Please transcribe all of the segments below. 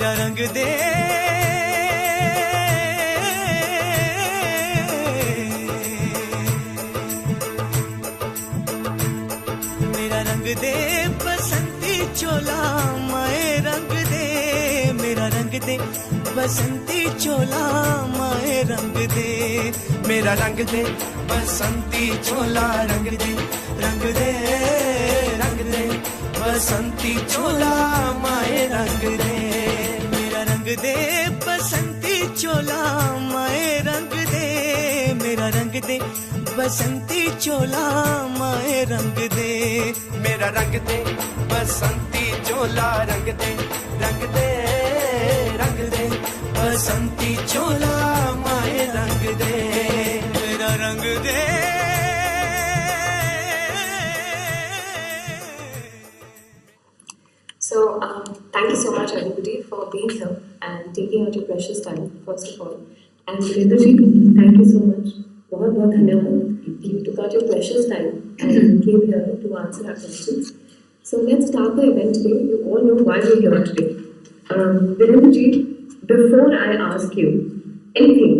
मेरा रंग दे, मेरा रंग दे बसंती चोला माए रंग दे, मेरा रंग दे बसंती चोला माए रंग दे, मेरा रंग दे बसंती चोला रंग दे, रंग दे रंग दे बसंती चोला माए रंग दे, मेरा रंग दे बसंती चोला माए रंग दे, मेरा रंग दे बसंती चोला माए रंग दे, मेरा रंग दे बसंती चोला रंग दे, रंग दे रंग दे बसंती चोला माए रंग दे, मेरा रंग दे. So, thank you so much everybody for being here and taking out your precious time, first of all. And Virendra ji, thank you so much. बहुत बहुत धन्यवाद. You took out your precious time and came here to answer our questions. So let's start the event today. You all know why we're here today. Virendra ji, before I ask you anything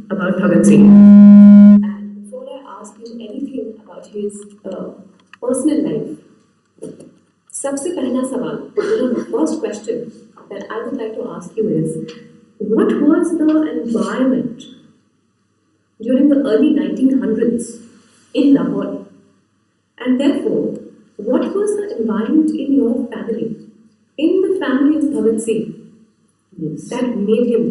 about Bhagat Singh, and before I ask you anything about his personal life, सबसे पहला सवाल, the first question that I would like to ask you is, what was the environment during the early 1900s in Lahore? And therefore, what was the environment in your family, in the family of Bhagat Singh, that made him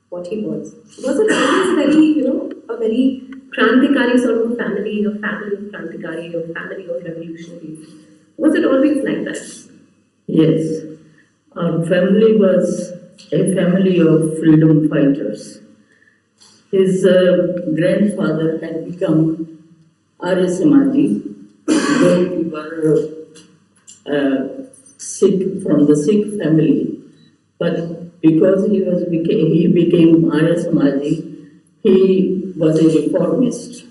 what he was? Was it always very, a very Krantikari sort of family, a family of Krantikari, a family of revolutionaries? Was it always like that? Yes. Our family was a family of freedom fighters. His grandfather had become Arya Samaji when we were Sikh, from the Sikh family. But because he became Arya Samaji, he was a reformist.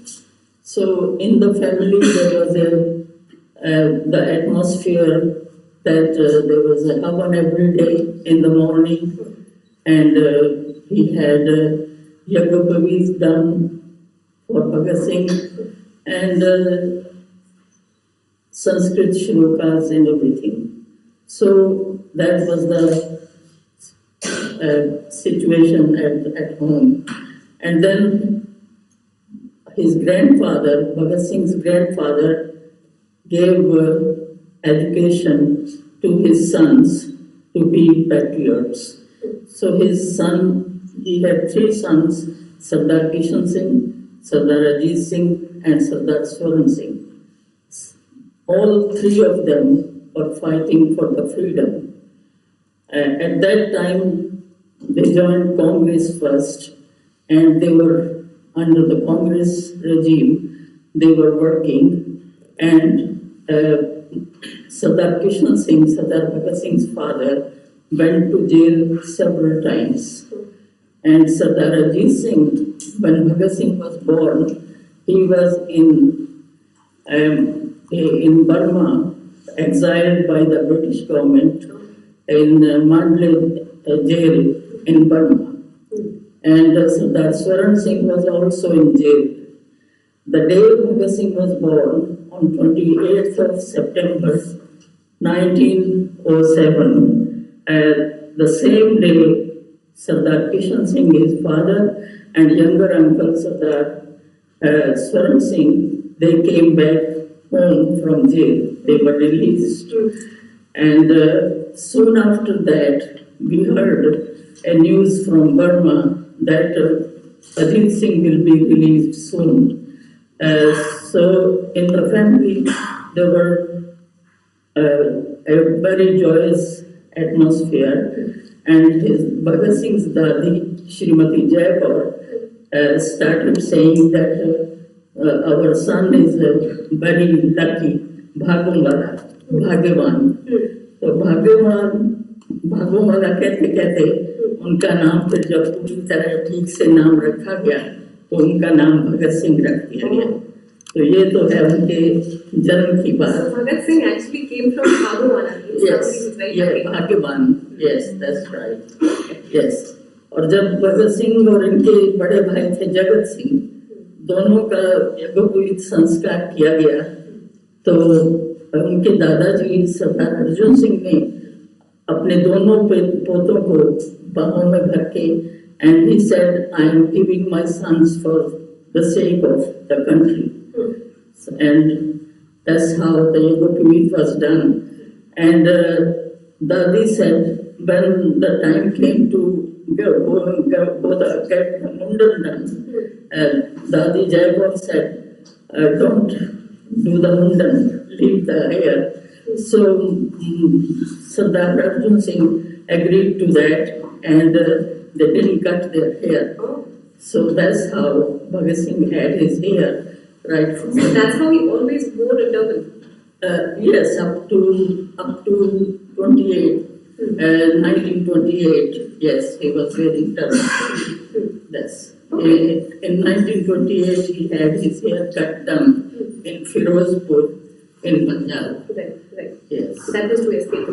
So in the family there was the atmosphere that there was a havan every day in the morning, and he had Yagapavits done for Bhagat Singh, and Sanskrit shlokas and everything. So that was the situation at home. And then his grandfather, Bhagat Singh's grandfather, gave education to his sons to be patriots. So his son, he had three sons, Sardar Kishan Singh, Sardar Ajit Singh and Sardar Swaran Singh. All three of them were fighting for the freedom. At that time, they joined Congress first, and they were under the Congress regime, they were working, and Sardar Kishan Singh, Sardar Bhagat Singh's father, went to jail several times. And Sardar Ajit Singh, when Bhagat Singh was born, he was in Burma, exiled by the British government in Mandalay jail in Burma. And Sardar Swaran Singh was also in jail. The day Bhagat Singh was born, on 28th of September 1907, the same day, Sardar Kishan Singh, his father, and younger uncle Sardar Swaran Singh, they came back home from jail. They were released. And soon after that, we heard a news from Burma that Ajit Singh will be released soon. So in the family, there were a very joyous atmosphere, and his Bhagat Singh's Dadi, Shrimati Jaipur, started saying that our son is very lucky, Bhagwala, Bhagyavan. So Bhagwala कहते उनका नाम फिर जब पूरी तरह ठीक से नाम रखा गया तो उनका नाम भगत सिंह रख दिया गया. तो ये तो है उनके जन्म की बात. Bhagat Singh actually came from Bhagwala. Yes, yeah, Bhagyavan. Yes, that's right. Yes. और जब भगत सिंह और इनके बड़े भाई थे जगत सिंह, दोनों का यज्ञोपवीत संस्कार किया गया, तो उनके दादाजी सरदार अर्जुन सिंह ने अपने दोनों पोतों को बाहों में भर के, and he said, I am giving my sons for the sake of the country. And that's how the yajnaopavit was done. And Dadi said, when the time came to get the mundan done, Dadi Jayagon said, don't do the mundan, leave the hair. So Sardar Arjun Singh agreed to that, and they didn't cut their hair. So that's how Bhagat Singh had his hair right from. So that's how he always wore a turban. Yes, up to 28, 1928. Yes, he was wearing turban. That's in 1928 he had his hair cut down in Firozpur in Punjab. Right. Yes. That was to escape the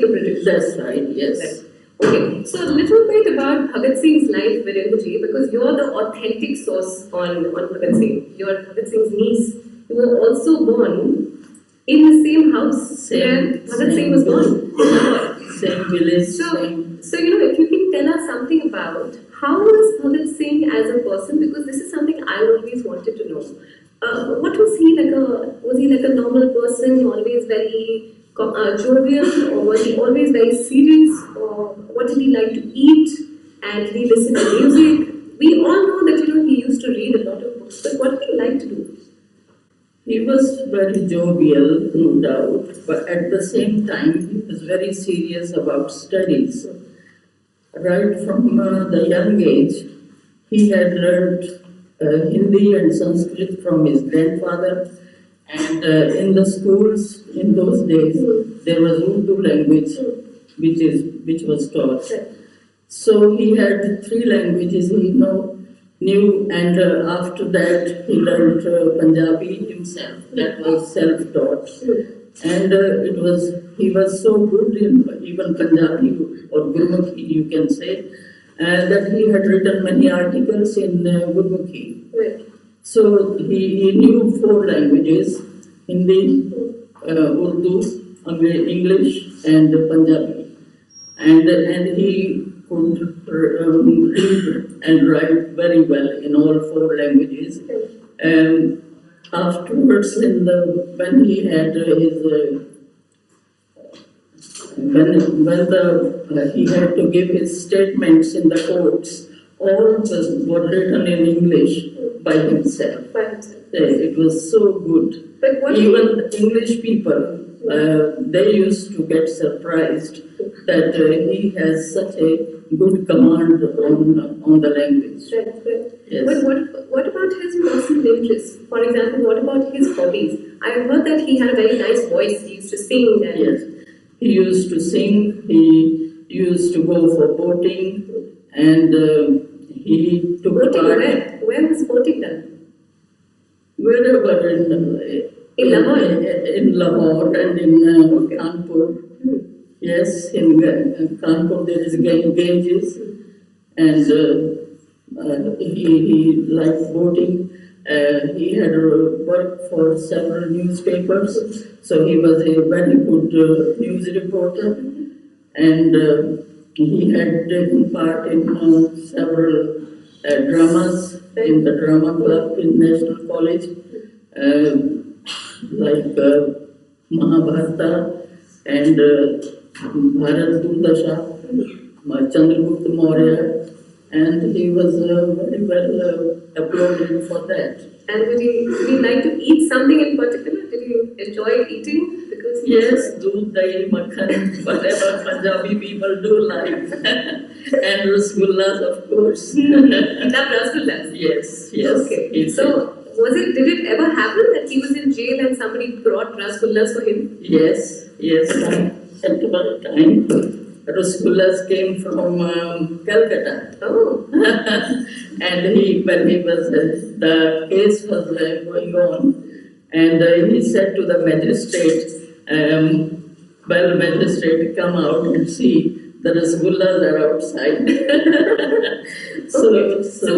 British. That's right. Yes. Right. Okay, so a little bit about Bhagat Singh's life, Virendra ji, because you're the authentic source on Bhagat Singh. You're Bhagat Singh's niece. You were also born in the same house where Bhagat Singh was born. Same village. So if you can tell us something about how was Bhagat Singh as a person, because this is something I always wanted to know. What was he like? Was he like a normal person, always very jovial, or was he always very serious, or what did he like to eat, and did he listen to music? We all know that he used to read a lot of books, but what did he like to do? He was very jovial, no doubt, but at the same time he was very serious about studies. Right from the young age, he had learned Hindi and Sanskrit from his grandfather. And in the schools in those days, there was Urdu language which was taught. So he had 3 languages he knew, and after that he learned Punjabi himself. That was self-taught, and he was so good in even Punjabi or Gurmukhi, you can say, that he had written many articles in Gurmukhi. So he knew 4 languages: Hindi, Urdu, English, and Punjabi. And he could read and write very well in all 4 languages. Afterwards, when he had he had to give his statements in the courts, all were written in English by himself. It was so good. But even English people, they used to get surprised that he has such a good command on the language. Right. Yes. But what about his personal interests? For example, what about his hobbies? I heard that he had a very nice voice. He used to sing. Yes, he used to sing. He used to go for boating, and he took part. Where was boating done? Wherever In Lahore? In Lahore and in Kanpur. Yes, in Kanpur there is Ganges, and he liked boating. He had worked for several newspapers, so he was a very good news reporter, and he had taken part in several dramas in the drama club in National College, like Mahabharata and Bharat Durdasha, Chandragupta Maurya, and he was very well applauded for that. And did he like to eat something in particular? Did he enjoy eating? Yes, doodh, dahi, makhan, whatever Punjabi people do like. And rasgullas, of course. He loved rasgullas? Yes. Okay. So, did it ever happen that he was in jail and somebody brought rasgullas for him? Yes. At one time, rasgullas came from Calcutta. Oh. And when he was, the case was going on, and he said to the magistrate, Well, magistrate come out and see the rasgullas are outside. So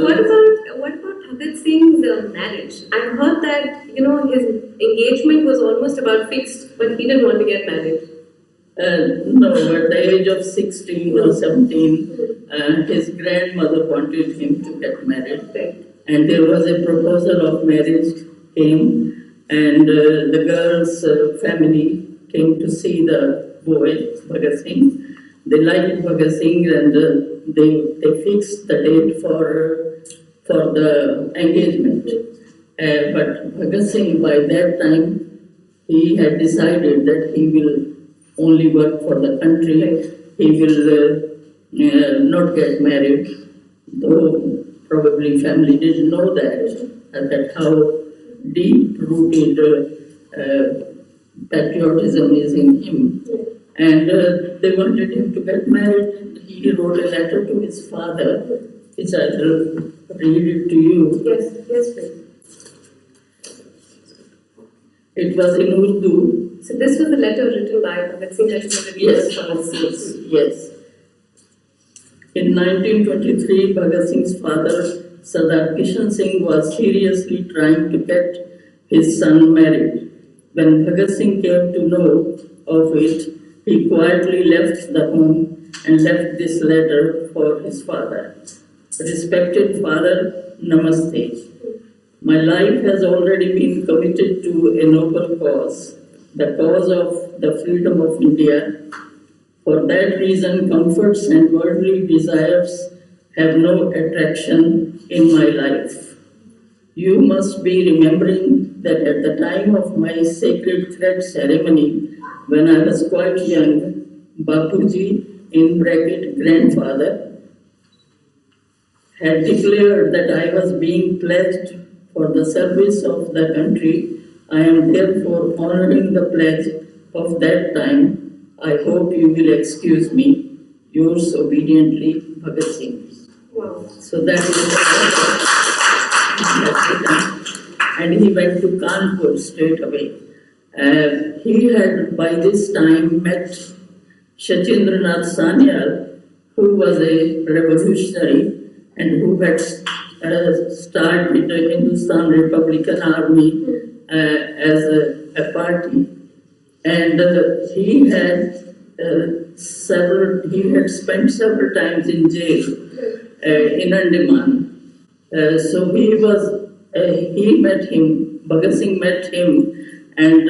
what about Bhagat Singh's marriage? I've heard that his engagement was almost about fixed, but he didn't want to get married. No, at the age of 16 or 17, his grandmother wanted him to get married. Right. And there was a proposal of marriage came, and the girl's family came to see the boy, Bhagat Singh. They liked Bhagat Singh, and they fixed the date for the engagement. But Bhagat Singh, by that time, he had decided that he will only work for the country. He will not get married, though probably family didn't know that how deep-rooted patriotism is in him. And they wanted him to get married. He wrote a letter to his father, which I will read it to you. Yes, please. It was in Urdu. So this was a letter written by Bhagat Singh that you were reading. Yes. In 1923, Bhagat Singh's father, Sardar Kishan Singh, was seriously trying to get his son married. When Bhagat Singh came to know of it, he quietly left the home and left this letter for his father. Respected father, namaste. My life has already been committed to a noble cause, the cause of the freedom of India. For that reason, comforts and worldly desires have no attraction in my life. You must be remembering that at the time of my sacred thread ceremony, when I was quite young, Bapuji, in bracket grandfather, had declared that I was being pledged for the service of the country. I am therefore honoring the pledge of that time. I hope you will excuse me. Yours obediently, Bhagat Singh. Wow. So that is and he went to Kanpur straight away. He had by this time met Sachindranath Sanyal, who was a revolutionary and who had started the Hindustan Republican Army as a party. And he had spent several times in jail in Andaman. So he met him, Bhagat Singh met him, and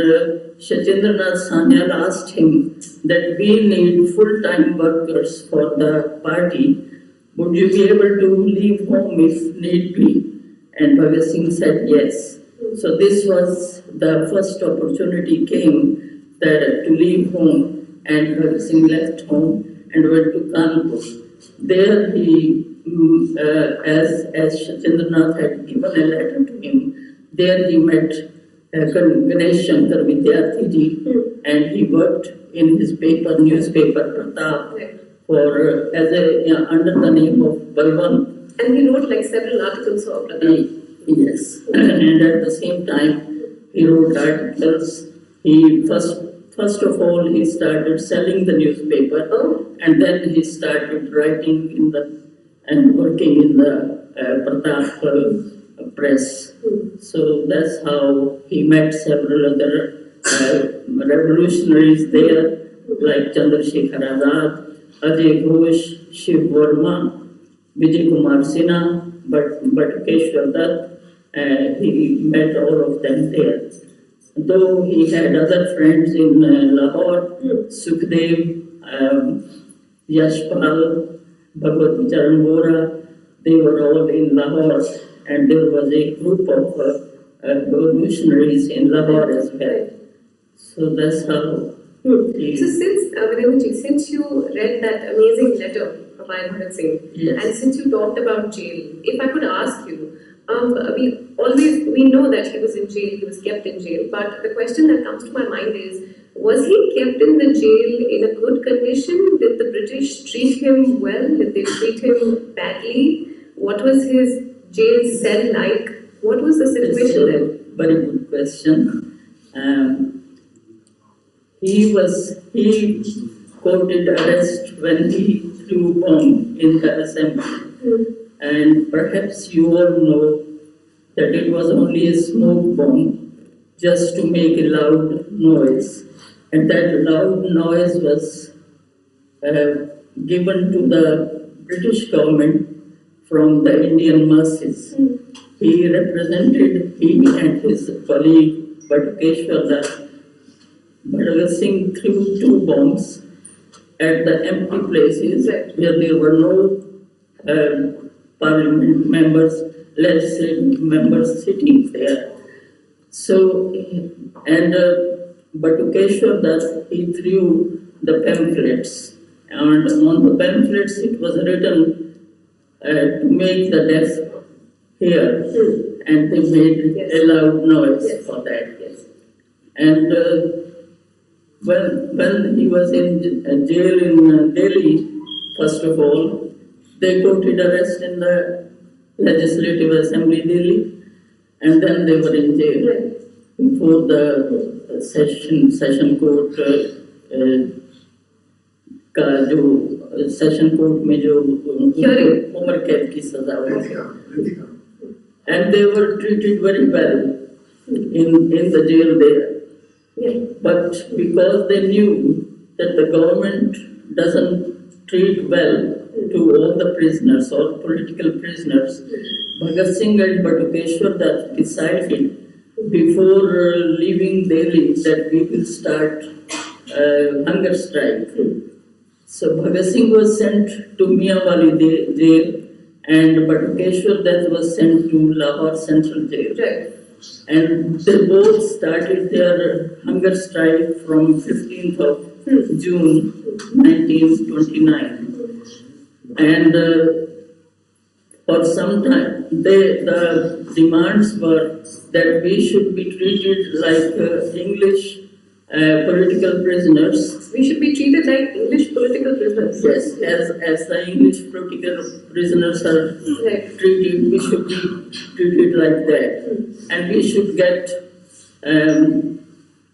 Sachindranath Sanyal asked him that we need full-time workers for the party. Would you be able to leave home if need be? And Bhagat Singh said yes. So this was the first opportunity came to leave home, and Bhagat Singh left home and went to Kanpur. There he, as Sachindranath had given a letter to him, there he met Ganesh Shankar Vidyarthi ji, and he worked in his newspaper Pratap, for under the name of Balwant. And he wrote like several articles of Pratap. Yes, and at the same time he wrote articles. He first of all he started selling the newspaper, and then he started writing and working in the Pratap press. So that's how he met several other revolutionaries there, like Chandrasekhar Azad, Ajay Ghosh, Shiv Verma, Vijay Kumar Sinha, Batukeshwar Dutt. He met all of them there. Though he had other friends in Lahore, Sukhdev, Yashpal, Bhagwat Charan Vora, they were all in Lahore, and there was a group of revolutionaries in Lahore as well. So that's how. So since you read that amazing letter by Bhagat Singh, yes, and since you talked about jail, if I could ask you, we know that he was in jail, he was kept in jail, but the question that comes to my mind is, was he kept in the jail in a good condition? Did the British treat him well? Did they treat him badly? What was his jail cell like? What was the situation there? Very good question. he quoted arrest when he threw bomb in the assembly. And perhaps you all know that it was only a smoke bomb just to make a loud noise. And that loud noise was given to the British government from the Indian masses. He and his colleague Bhagat Singh threw two bombs at the empty places where there were no parliament members, legislative members sitting there. So, and Bhagat Das, he threw the pamphlets, and on the pamphlets it was written to make the deaf hear, and they made a loud noise for that. And when he was in jail in Delhi, first of all, they quoted arrest in the Legislative Assembly Delhi, and then they were in jail before the session court का जो session court में जो उम्र कैद की सजा हुई, and they were treated very well in the jail there. But because they knew that the government doesn't treat well to all the prisoners or political prisoners, Bhagat Singh and Bhagat Das decided before leaving Delhi that we will start hunger strike. So Bhagat Singh was sent to Mianwali jail, and Bhagat Das was sent to Lahore Central Jail. And they both started their hunger strike from 15th of June 1929. And for some time, the demands were that we should be treated like English political prisoners. We should be treated like English political prisoners. Yes, as the English political prisoners are treated, we should be treated like that. And we should get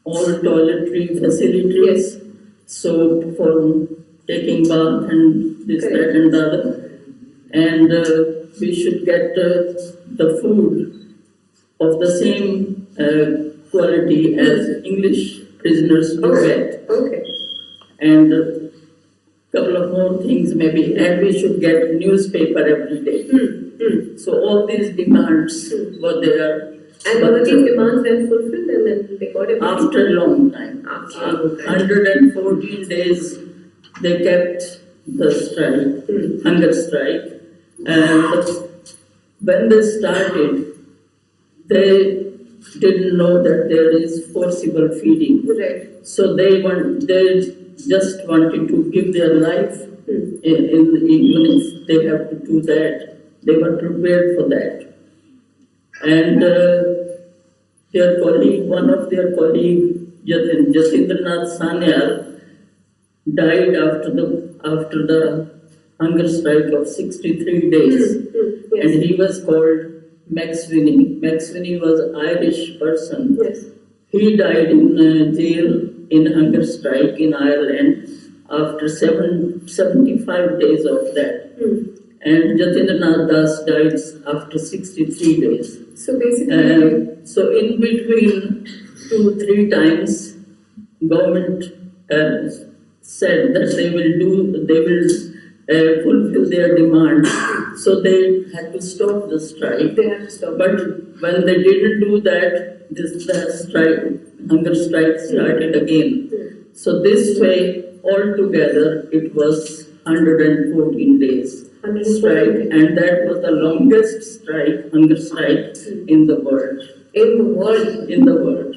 all toiletry facilities, soap for taking bath and this, that and the other. And we should get the food of the same quality as English prisoners do get. And a couple of more things maybe, and we should get newspaper every day. So all these demands were there. And were these demands then fulfilled, and then they got it? After a long time. 114 days they kept the strike, hunger strike. And when they started, they didn't know that there is forcible feeding. So they just wanted to give their life, even if they have to do that. They were prepared for that. And their colleague, one of their colleagues, Jatindranath Sanyal, died after the hunger strike of 63 days. And he was called Max Winnie. Max Winnie was an Irish person. He died in jail in hunger strike in Ireland after 75 days of that. And Jatindranath Das died after 63 days. So basically, so in between 2-3 times, government said that they will fulfill their demand. So they had to stop the strike. But when they didn't do that, the hunger strike started again. So this way, altogether, it was 114 days strike, and that was the longest hunger strike in the world. In the world.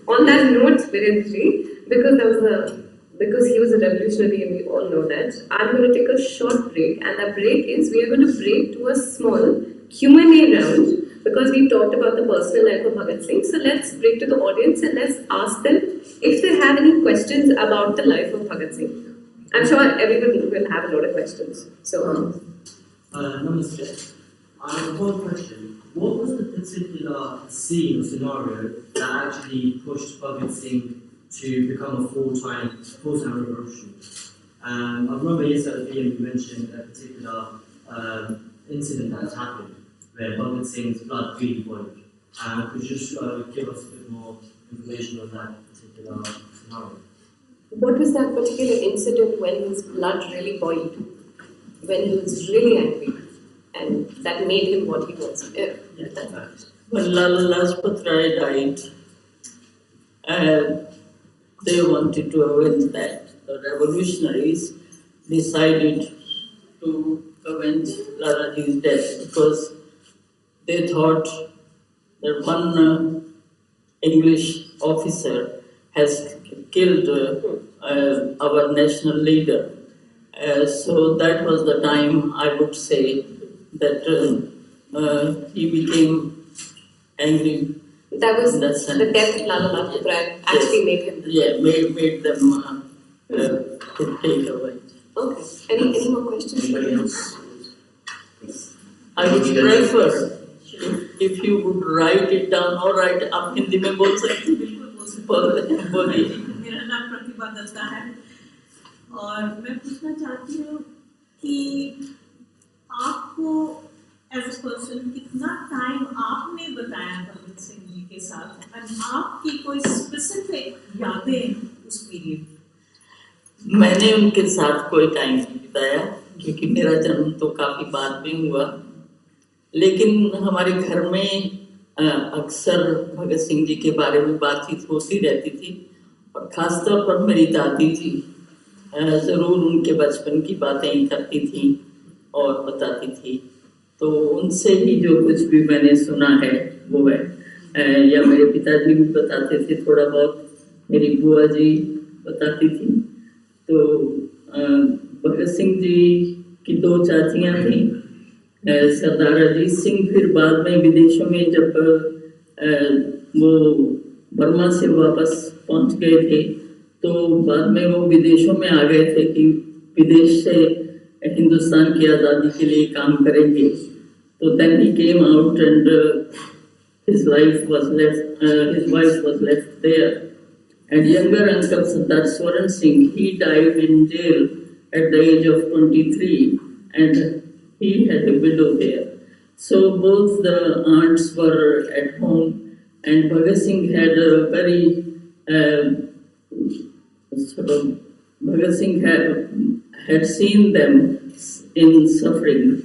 On that note, Virendra, because he was a revolutionary and we all know that, I'm going to take a short break, and that break is we are going to break to a small Q&A round because we talked about the personal life of Bhagat Singh. So let's break to the audience and let's ask them if they have any questions about the life of Bhagat Singh. I'm sure everybody will have a lot of questions. So, Namaste. I have one question. What was the particular scene or scenario that actually pushed Bhagat Singh to become a full-time revolutionary. I remember yesterday at the VM you mentioned a particular incident that has happened where Bhagat Singh's blood really boiled. Could you just give us a bit more information on that particular scenario? What was that particular incident when his blood really boiled? When he was really angry and that made him what he was? That's right. When Lala Lajpat Rai died, they wanted to avenge that. The revolutionaries decided to avenge Lalaji's death because they thought that one English officer has killed our national leader. So that was the time I would say that he became angry. That was the death of Lala Lajpat Rai actually made him. Yeah, made them take away. Okay. Any more questions? Anybody else? I would prefer if you would write it down or write up Hindi में बोल सकते बोलिए. मेरा नाम प्रतिभा दत्ता है और मैं पूछना चाहती हूँ कि आपको एज अ पर्सन कितना टाइम आपने बताया भगत सिंह जी के साथ और आपकी कोई स्पेसिफिक यादें उस पीरियड? मैंने उनके साथ कोई टाइम नहीं बिताया क्योंकि मेरा जन्म तो काफी बाद में हुआ, लेकिन हमारे घर में अक्सर भगत सिंह जी के बारे में बातचीत होती रहती थी और खासतौर पर मेरी दादी जी ज़रूर उनके बचपन की बातें करती थी और बताती थी, तो उनसे ही जो कुछ भी मैंने सुना है वो है, या मेरे पिताजी भी बताते थे, थोड़ा बहुत मेरी बुआ जी बताती थी। तो भगत सिंह जी की दो चाचियाँ थीं, सरदार अजीत सिंह, फिर बाद में विदेशों में जब वो बर्मा से वापस पहुंच गए थे तो बाद में वो विदेशों में आ गए थे कि विदेश से हिंदुस्तान की आज़ादी के लिए काम करेंगे। तो then he came out and his wife was left there, and younger uncle Sardar Swaran Singh, he died in jail at the age of 23 and he had a widow there. So both the aunts were at home, and Bhagat Singh had a very Bhagat Singh had seen them in suffering.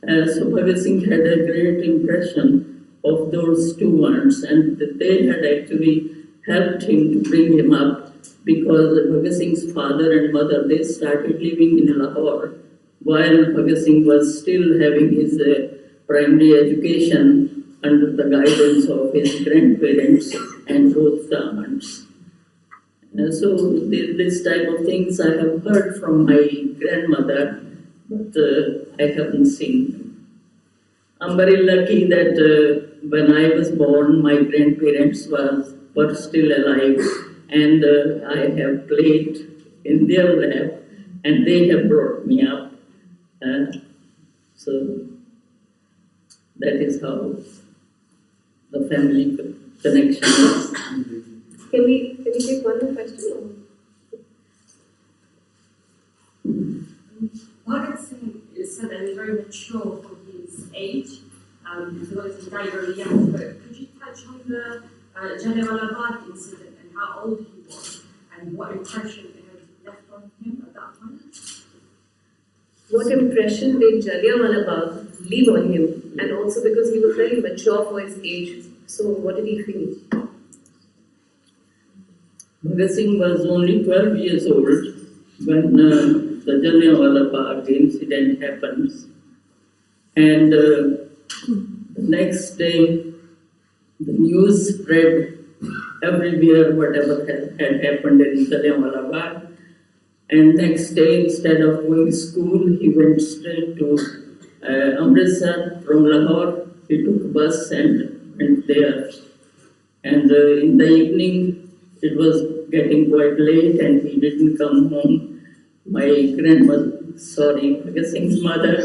So Bhagat Singh had a great impression of those two aunts, and they had actually helped him to bring him up, because Bhagat Singh's father and mother, they started living in Lahore while Bhagat Singh was still having his primary education under the guidance of his grandparents and both the aunts. So this type of things I have heard from my grandmother, but I haven't seen them. I'm very lucky that when I was born, my grandparents were still alive, and I have played in their lap, and they have brought me up. So that is how the family connection is. Can we take one more question? Bhagat Singh is said that he was very mature for his age, because he died very young. But could you touch on the Jallianwala Bagh incident and how old he was and what impression it had left on him at that point? What impression did Jallianwala Bagh leave on him? And also because he was very mature for his age. So what did he feel? Bhagat Singh was only 12 years old when the Jallianwala Bagh incident happens. And the next day, the news spread everywhere whatever had happened in Jallianwala Bagh. And next day, instead of going to school, he went straight to Amritsar from Lahore. He took a bus and went there. And in the evening, it was getting quite late and he didn't come home. My grandmother, Bhagat Singh's mother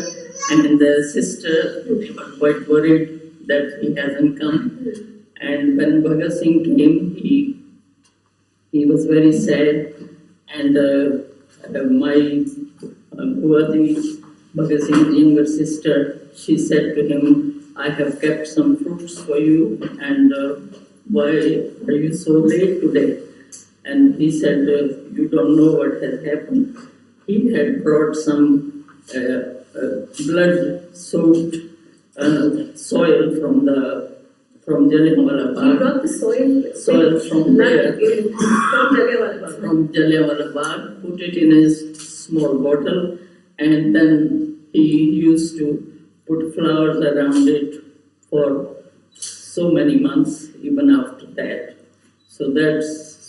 and the sister, they were quite worried that he hasn't come. And when Bhagat Singh came, he he was very sad, and my Bhuati, Bhagat Singh's younger sister, she said to him, I have kept some fruits for you, and why are you so late today? And he said, you don't know what has happened. He had brought some blood-soaked soil from Jallianwala Bagh. He brought the soil From there, from Jallianwala Bagh. from Jallianwala Bagh, put it in a small bottle, and then he used to put flowers around it for so many months, even after that. So that's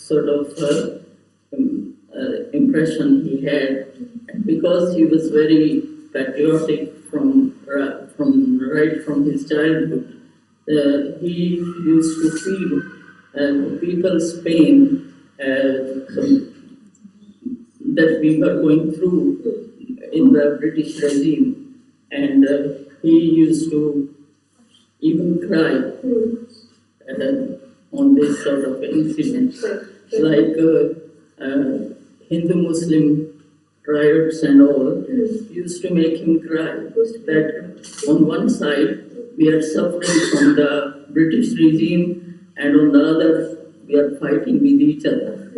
sort of impression he had. And because he was very patriotic right from his childhood, he used to feel people's pain that we were going through in the British regime, and he used to even cry on this sort of incident, like Hindu-Muslim riots and all used to make him cry. That on one side we are suffering from the British regime, and on the other we are fighting with each other.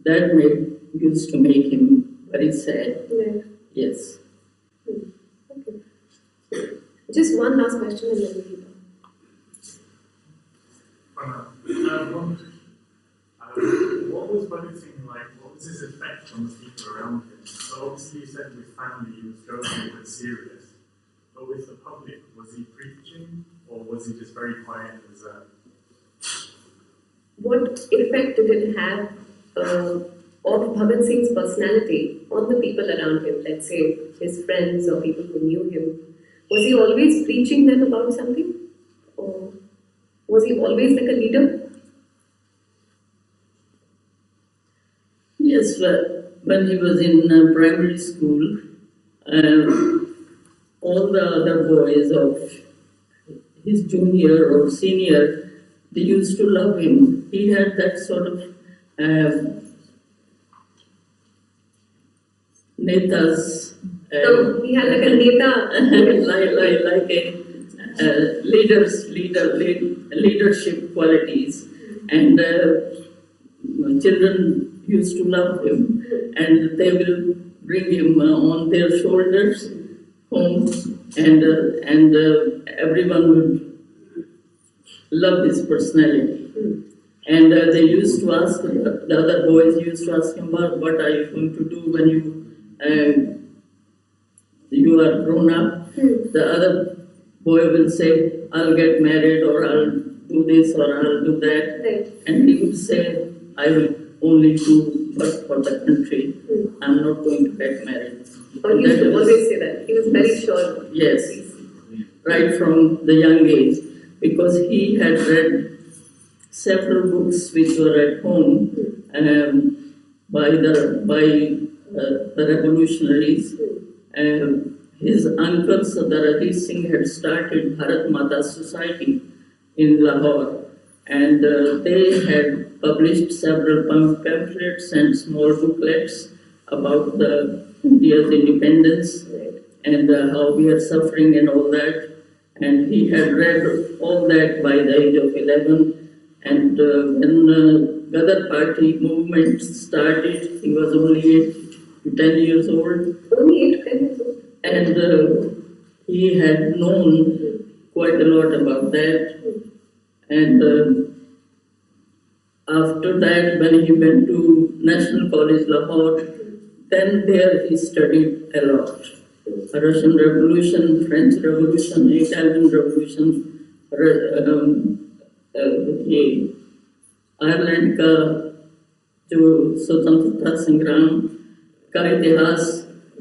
That used to make him very sad. Yes. Okay. Just one last question and then we keep on. What was Bhagat Singh like? What was his effect on the people around him? So obviously you said with family he was going a bit serious, but with the public, was he preaching or was he just very quiet and reserved? What effect did it have of Bhagat Singh's personality on the people around him, let's say his friends or people who knew him? Was he always preaching them about something? Or was he always like a leader? Yes, when he was in primary school, all the other boys of his junior or senior, they used to love him. He had that sort of netas. So he had like a neta. like a leadership qualities, and children used to love him, and they will bring him on their shoulders home, and everyone would love his personality. And they used to ask, the other boys used to ask him, what are you going to do when you are grown up? The other boy will say, I'll get married, or I'll do this, or I'll do that. Right. And he would say, I will only do work for the country. I'm not going to get married. Or he used to always say that. He was very sure. Yes, right from the young age, because he had read several books which were at home by the revolutionaries. His uncle Sardar Ajit Singh had started Bharat Mata Society in Lahore, and they had published several pamphlets and small booklets about India's independence and how we are suffering and all that. And he had read all that by the age of 11. And when Gadar Party movement started, he was only 8 to 10 years old. Only 8 to 10 years old. And he had known quite a lot about that. And after that, when he went to National College Lahore, then there he studied a lot. Russian Revolution, French Revolution, Italian Revolution, Ireland का जो स्वतंत्रता संग्राम का इतिहास.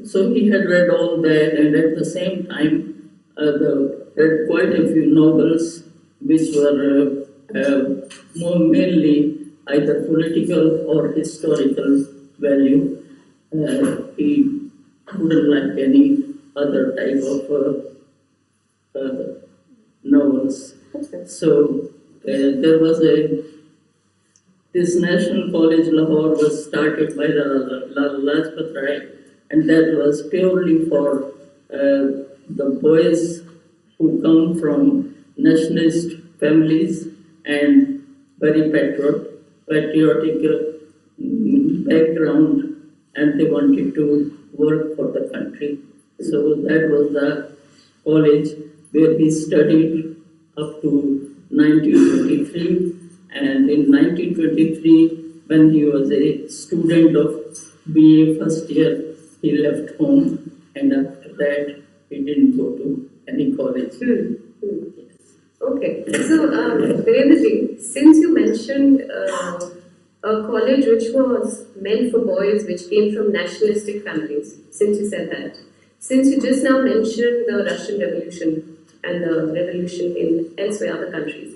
So he had read all that, and at the same time read quite a few novels which were mainly either political or historical value. He wouldn't like any other type of novels. So there was this National College Lahore was started by Lala Lajpat Rai, and that was purely for the boys who come from nationalist families and very patriotic background, and they wanted to work for the country. So that was the college where he studied up to 1923, and in 1923, when he was a student of BA first year, he left home, and after that he didn't go to any college. Okay, so Virendra, since you mentioned a college which was meant for boys which came from nationalistic families, since you said that, since you just now mentioned the Russian Revolution and the revolution in elsewhere other countries,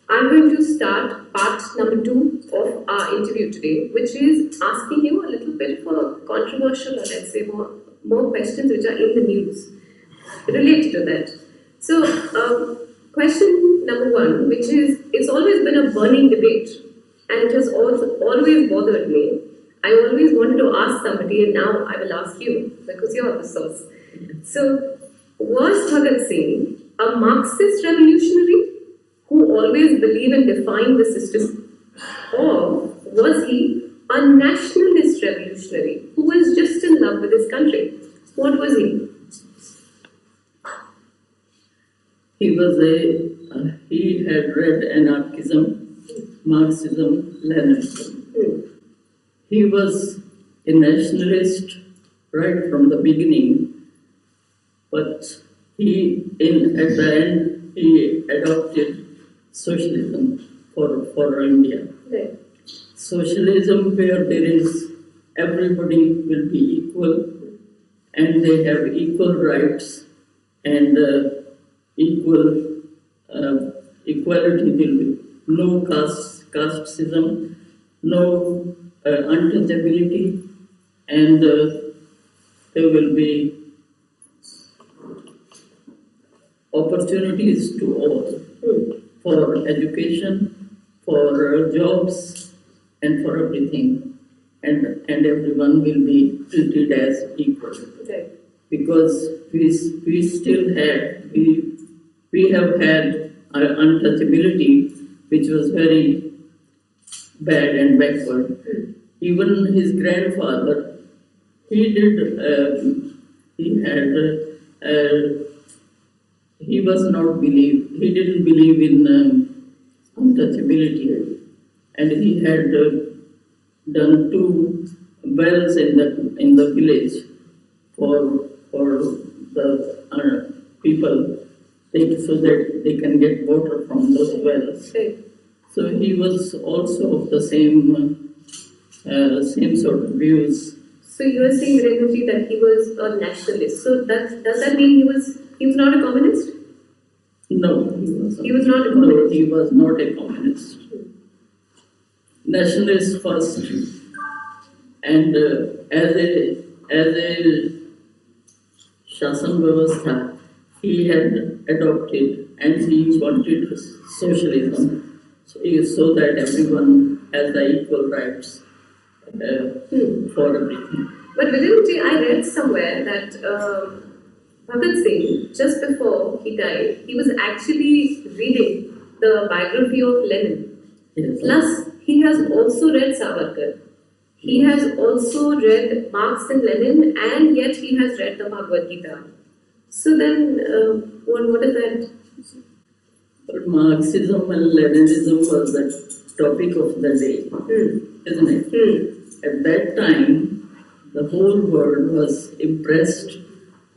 I'm going to start part number 2 of our interview today, which is asking you a little bit of a controversial, or let's say more questions which are in the news related to that. So, question number 1, which is, it's always been a burning debate, and it has also always bothered me. I always wanted to ask somebody, and now I will ask you, because you're the source. So, was Bhagat Singh a Marxist revolutionary who always believed in defying the system? Or was he a nationalist revolutionary who was just in love with his country? What was he? He had read anarchism, Marxism, Leninism. He was a nationalist right from the beginning, but at the end, he adopted socialism for India. Right. Socialism where there is everybody will be equal, and they have equal rights and equality will be no casteism, no untouchability, and there will be opportunities to all for education, for jobs, and for everything, and everyone will be treated as equal. Right. Because we have had untouchability, which was very bad and backward. Even his grandfather, he didn't believe in untouchability, and he had done 2 wells in the village for the people, so that they can get water from those wells. Right. So he was also of the same sort of views. So you were saying, Virendra, that he was a nationalist. So does that mean he was not a communist? No, he wasn't. He was not a communist. No, he was not a communist. Nationalist first, and as a Shasan Vyavastha, he had adopted, and he wanted socialism, so that everyone has the equal rights for everything. But Virendra, I read somewhere that Bhagat Singh, just before he died, he was actually reading the biography of Lenin. Yes. Plus, he has also read Savarkar. He has also read Marx and Lenin, and yet he has read the Bhagavad Gita. So then, what is that? But Marxism and Leninism was the topic of the day, isn't it? At that time, the whole world was impressed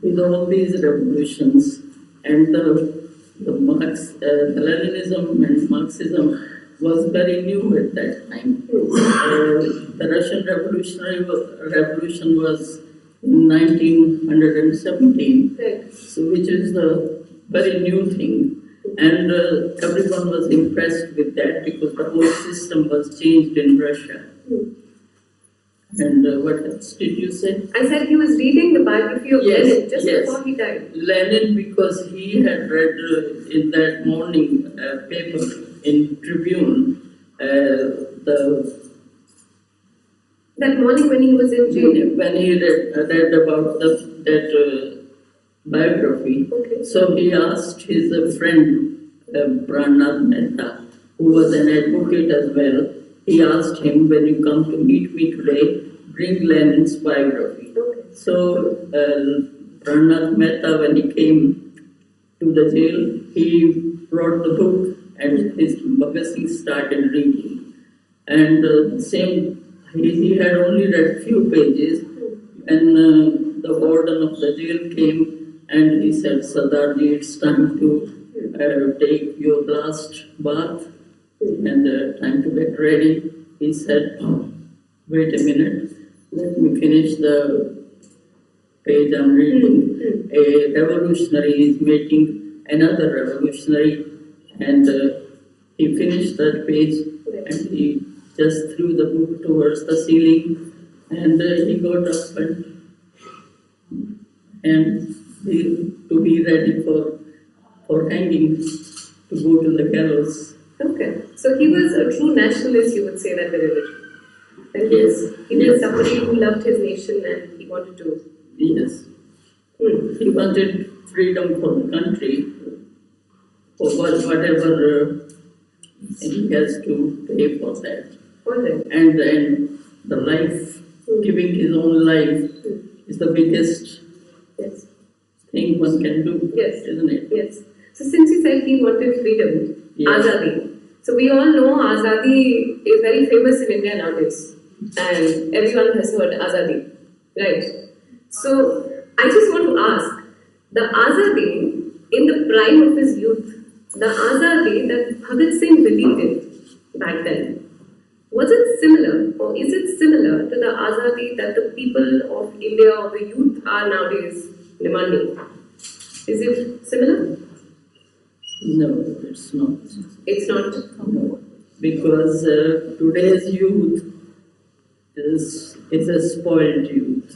with all these revolutions, and the Leninism and Marxism was very new at that time. The Russian Revolution was in 1917, so which is the very new thing, and everyone was impressed with that because the whole system was changed in Russia. And what else did you say? I said he was reading the biography of Lenin just before he died. Lenin, because he had read in that morning paper in Tribune, That morning when he was in jail. when he read about that biography, Okay. so he asked his friend Pranath Mehta, who was an advocate as well. He asked him, when you come to meet me today, bring Lenin's biography. Okay. So Pranath Mehta, when he came to the jail, he brought the book and Bhagat Singh started reading. And he had only read few pages, and the warden of the jail came and he said, Sardarji, it's time to take your last bath and time to get ready. He said, wait a minute, let me finish the page I'm reading. A revolutionary is making another revolutionary, and he finished that page and he just threw the book towards the ceiling, and he got up and to be ready for hanging, to go to the gallows. Okay. So he was a true nationalist, you would say that, Virendra. And Yes. he was somebody who loved his nation and he wanted to. Yes. He wanted freedom for the country, for whatever he has to pay for that. Alright. And then the life, giving his own life, is the biggest Yes. thing one can do, Yes. isn't it? Yes. So since you said he wanted freedom, Yes. Azadi. So we all know Azadi is very famous in India nowadays. And everyone has heard Azadi. Right? So I just want to ask, the Azadi in the prime of his youth, the Azadi that Bhagat Singh believed in back then, was it similar or is it similar to the Azadi that the people of India or the youth are nowadays demanding? Is it similar? No, it's not. It's not. No. Because today's youth is a spoiled youth.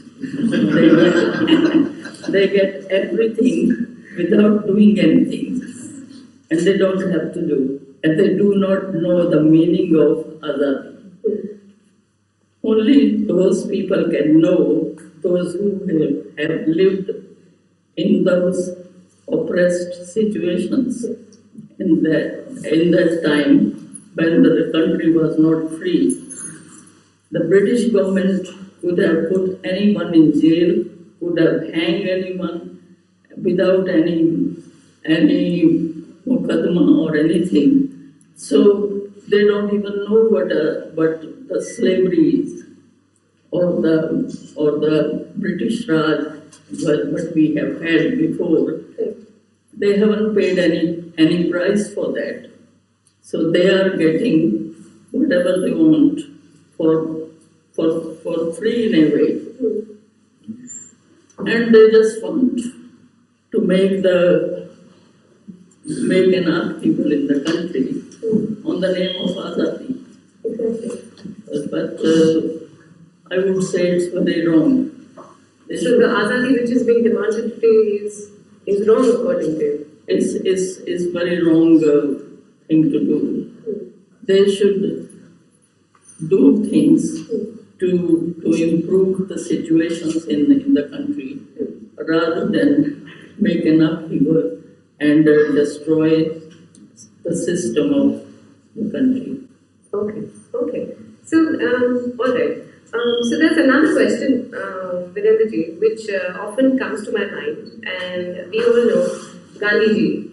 They get everything without doing anything, and they don't have to do. And they do not know the meaning of Azadi. Only those people can know, those who have lived in those oppressed situations in that time when the country was not free. The British government could have put anyone in jail, could have hanged anyone without any muqaddama or anything. So they don't even know what the slavery is, or the British Raj, what we have had before. They haven't paid any price for that. So they are getting whatever they want for free in a way. And they just want to make an upheaval in the country on the name of Azadi. But I would say it's very wrong. So the Azadi which is being demanded today is wrong according to you? It's very wrong thing to do. They should do things to improve the situations in the country rather than make an upheaval and destroy the system of the country. Okay. So, all right. So there's another question, Virendra, which often comes to my mind, and we all know Gandhiji.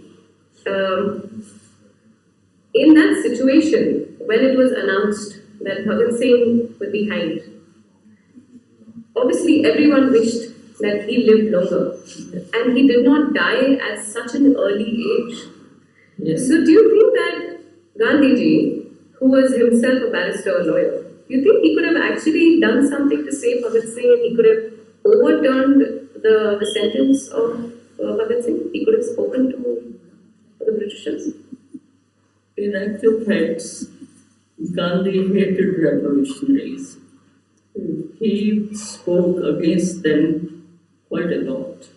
In that situation, when it was announced that Bhagat Singh would be hanged, obviously everyone wished that he lived longer, and he did not die at such an early age. Yes. So do you think that Gandhiji, who was himself a barrister or lawyer, you think he could have actually done something to save Bhagat Singh, and he could have overturned the sentence of Bhagat Singh? He could have spoken to the Britishers? In actual facts, Gandhi hated revolutionaries. He spoke against them quite a lot.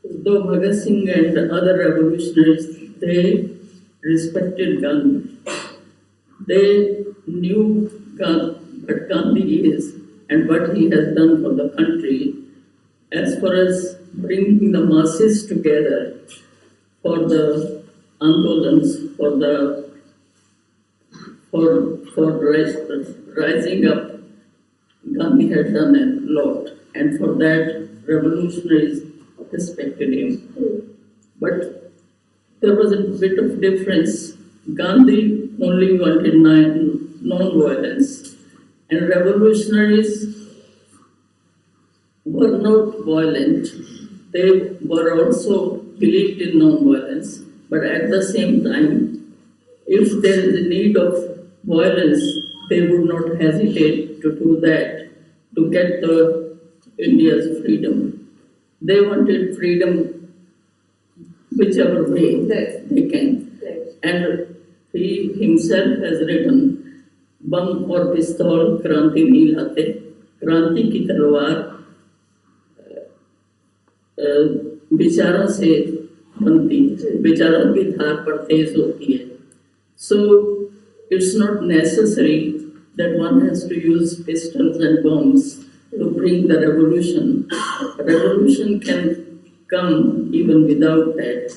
Though Bhagat Singh and other revolutionaries, they respected Gandhi. They knew what Gandhi is and what he has done for the country as far as bringing the masses together for the andolans, for rising up. Gandhi had done a lot, and for that, revolutionaries respected him. But there was a bit of difference. Gandhi only wanted non-violence, and revolutionaries were not violent. They were also believed in non-violence, but at the same time, if there is a need of violence, they would not hesitate to do that to get the India's freedom. They wanted freedom whichever way they can. And he himself has written, "Bam aur pistol kranti nahi late, kranti ki talwar विचारों से बनती है, विचारों की धार पर तेज होती है." So it's not necessary that one has to use pistols and bombs to bring the revolution. Revolution can come even without that,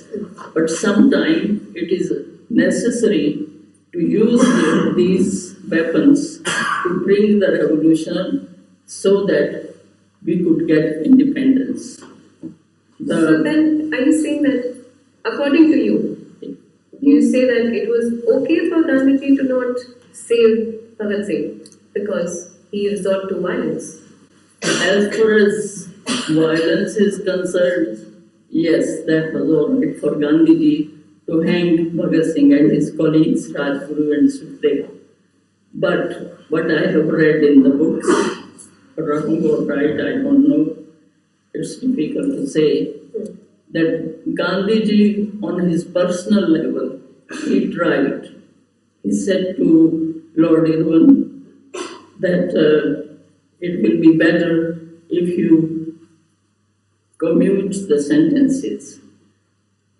but sometimes it is necessary to use these weapons to bring the revolution so that we could get independence. So then, are you saying that, according to you say that it was okay for Gandhiji to not save Bhagat Singh because he resorted to violence? As far as violence is concerned, yes, that was all right for Gandhiji to hang Bhagat Singh and his colleagues Rajguru and Sukhdev. But what I have read in the books, wrong or right, I don't know, it's difficult to say, that Gandhiji on his personal level, he tried. He said to Lord Irwin that it will be better if you commute the sentences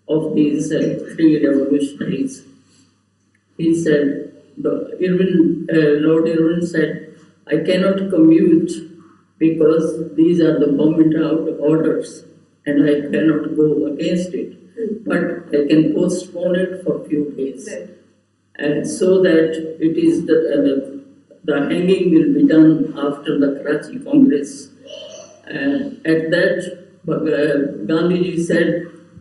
of these three revolutionaries. He said, Lord Irwin said, "I cannot commute because these are the government orders and I cannot go against it. But I can postpone it for a few days. And so that it is the hanging will be done after the Karachi Congress." And at that, Gandhiji said,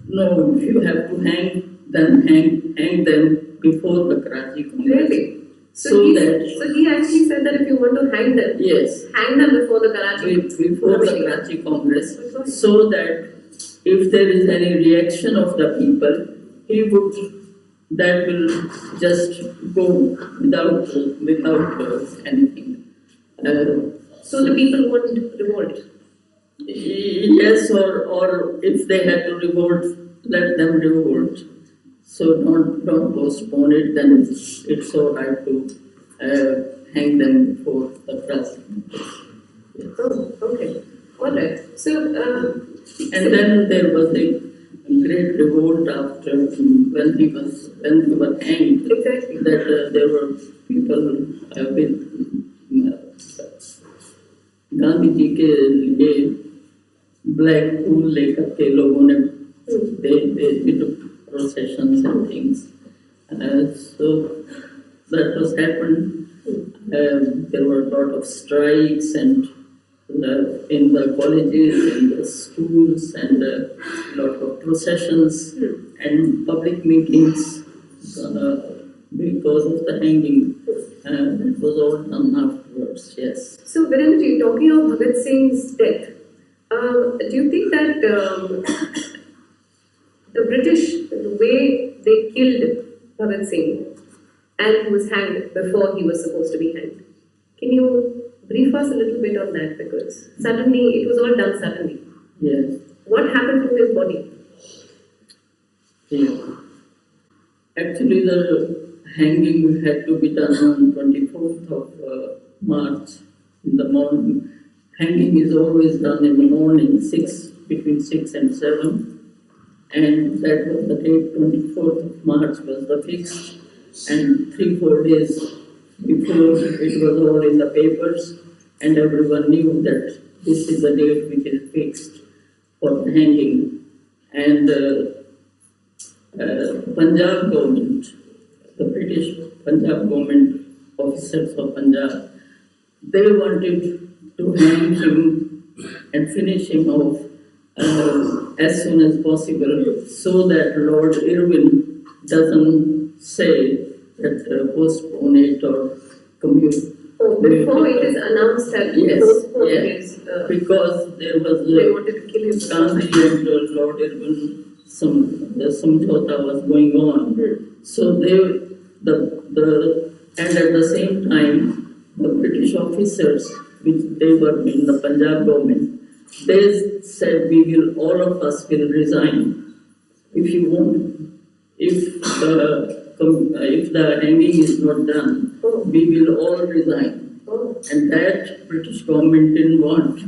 "No, if you have to hang, then hang them before the Karachi Congress." Really? So he actually said that if you want to hang them, yes, hang them before the Karachi Congress, so that if there is any reaction of the people, that will just go without anything. So the people wouldn't revolt? Yes, or if they had to revolt, let them revolt. So don't postpone it, then it's all right to hang them before the president. Yes. Oh, okay. All right. So, and then there was a great revolt after when he was hanged. Exactly. That there were people with Gandhi ji के लिए black wool लेकर के लोगों ने they did processions and things. So that was happened. There were a lot of strikes and in the colleges, in the schools, and a lot of processions and public meetings because of the hanging. It was all done afterwards, yes. So, Virendra, talking of Bhagat Singh's death, do you think that the British, the way they killed Bhagat Singh and he was hanged before he was supposed to be hanged, can you brief us a little bit on that? Because suddenly, it was all done suddenly. Yes. What happened to his body? Yeah. Actually, the hanging had to be done on 24th of March in the morning. Hanging is always done in the morning, between 6 and 7. And that was the date, 24th of March was the fixed. And 3-4 days before it was all in the papers, and everyone knew that this is the date which is fixed for hanging. And Punjab government, the British Punjab government officers of Punjab, they wanted to hang him and finish him off as soon as possible, so that Lord Irwin doesn't say that postpone it or commute. Oh, before it is announced that Yes, postpone yes. is, Because there was they wanted to kill him. Gandhi and Lord Irwin, the Samjhauta was going on. So and at the same time, the British officers, which they were in the Punjab government, they said, all of us will resign. If you want, if the hanging is not done, we will all resign. And that British government didn't want.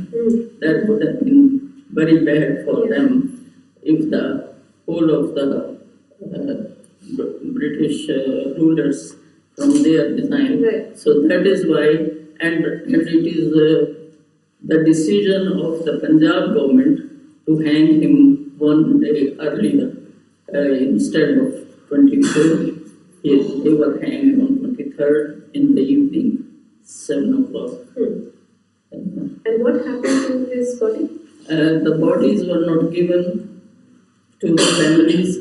That would have been very bad for them if the whole of the British rulers from their design. Right. So that is why, and it is the decision of the Punjab government to hang him one day earlier instead of 24th. They were hanged on 23rd in the evening, 7 o'clock. And what happened to his body? The bodies were not given to the families.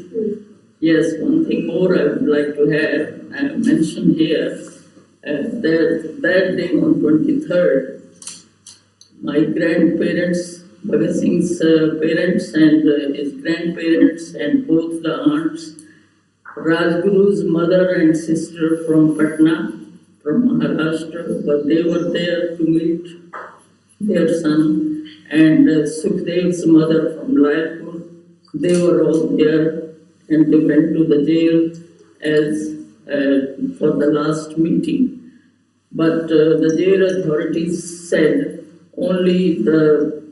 Yes, one thing more I would like to have mentioned here. That day on 23rd, my grandparents, Bhagat Singh's parents and his grandparents and both the aunts, Rajguru's mother and sister from Patna, from Maharashtra, but they were there to meet their son, and Sukhdev's mother from Raipur, they were all there, and they went to the jail as for the last meeting. But the jail authorities said only the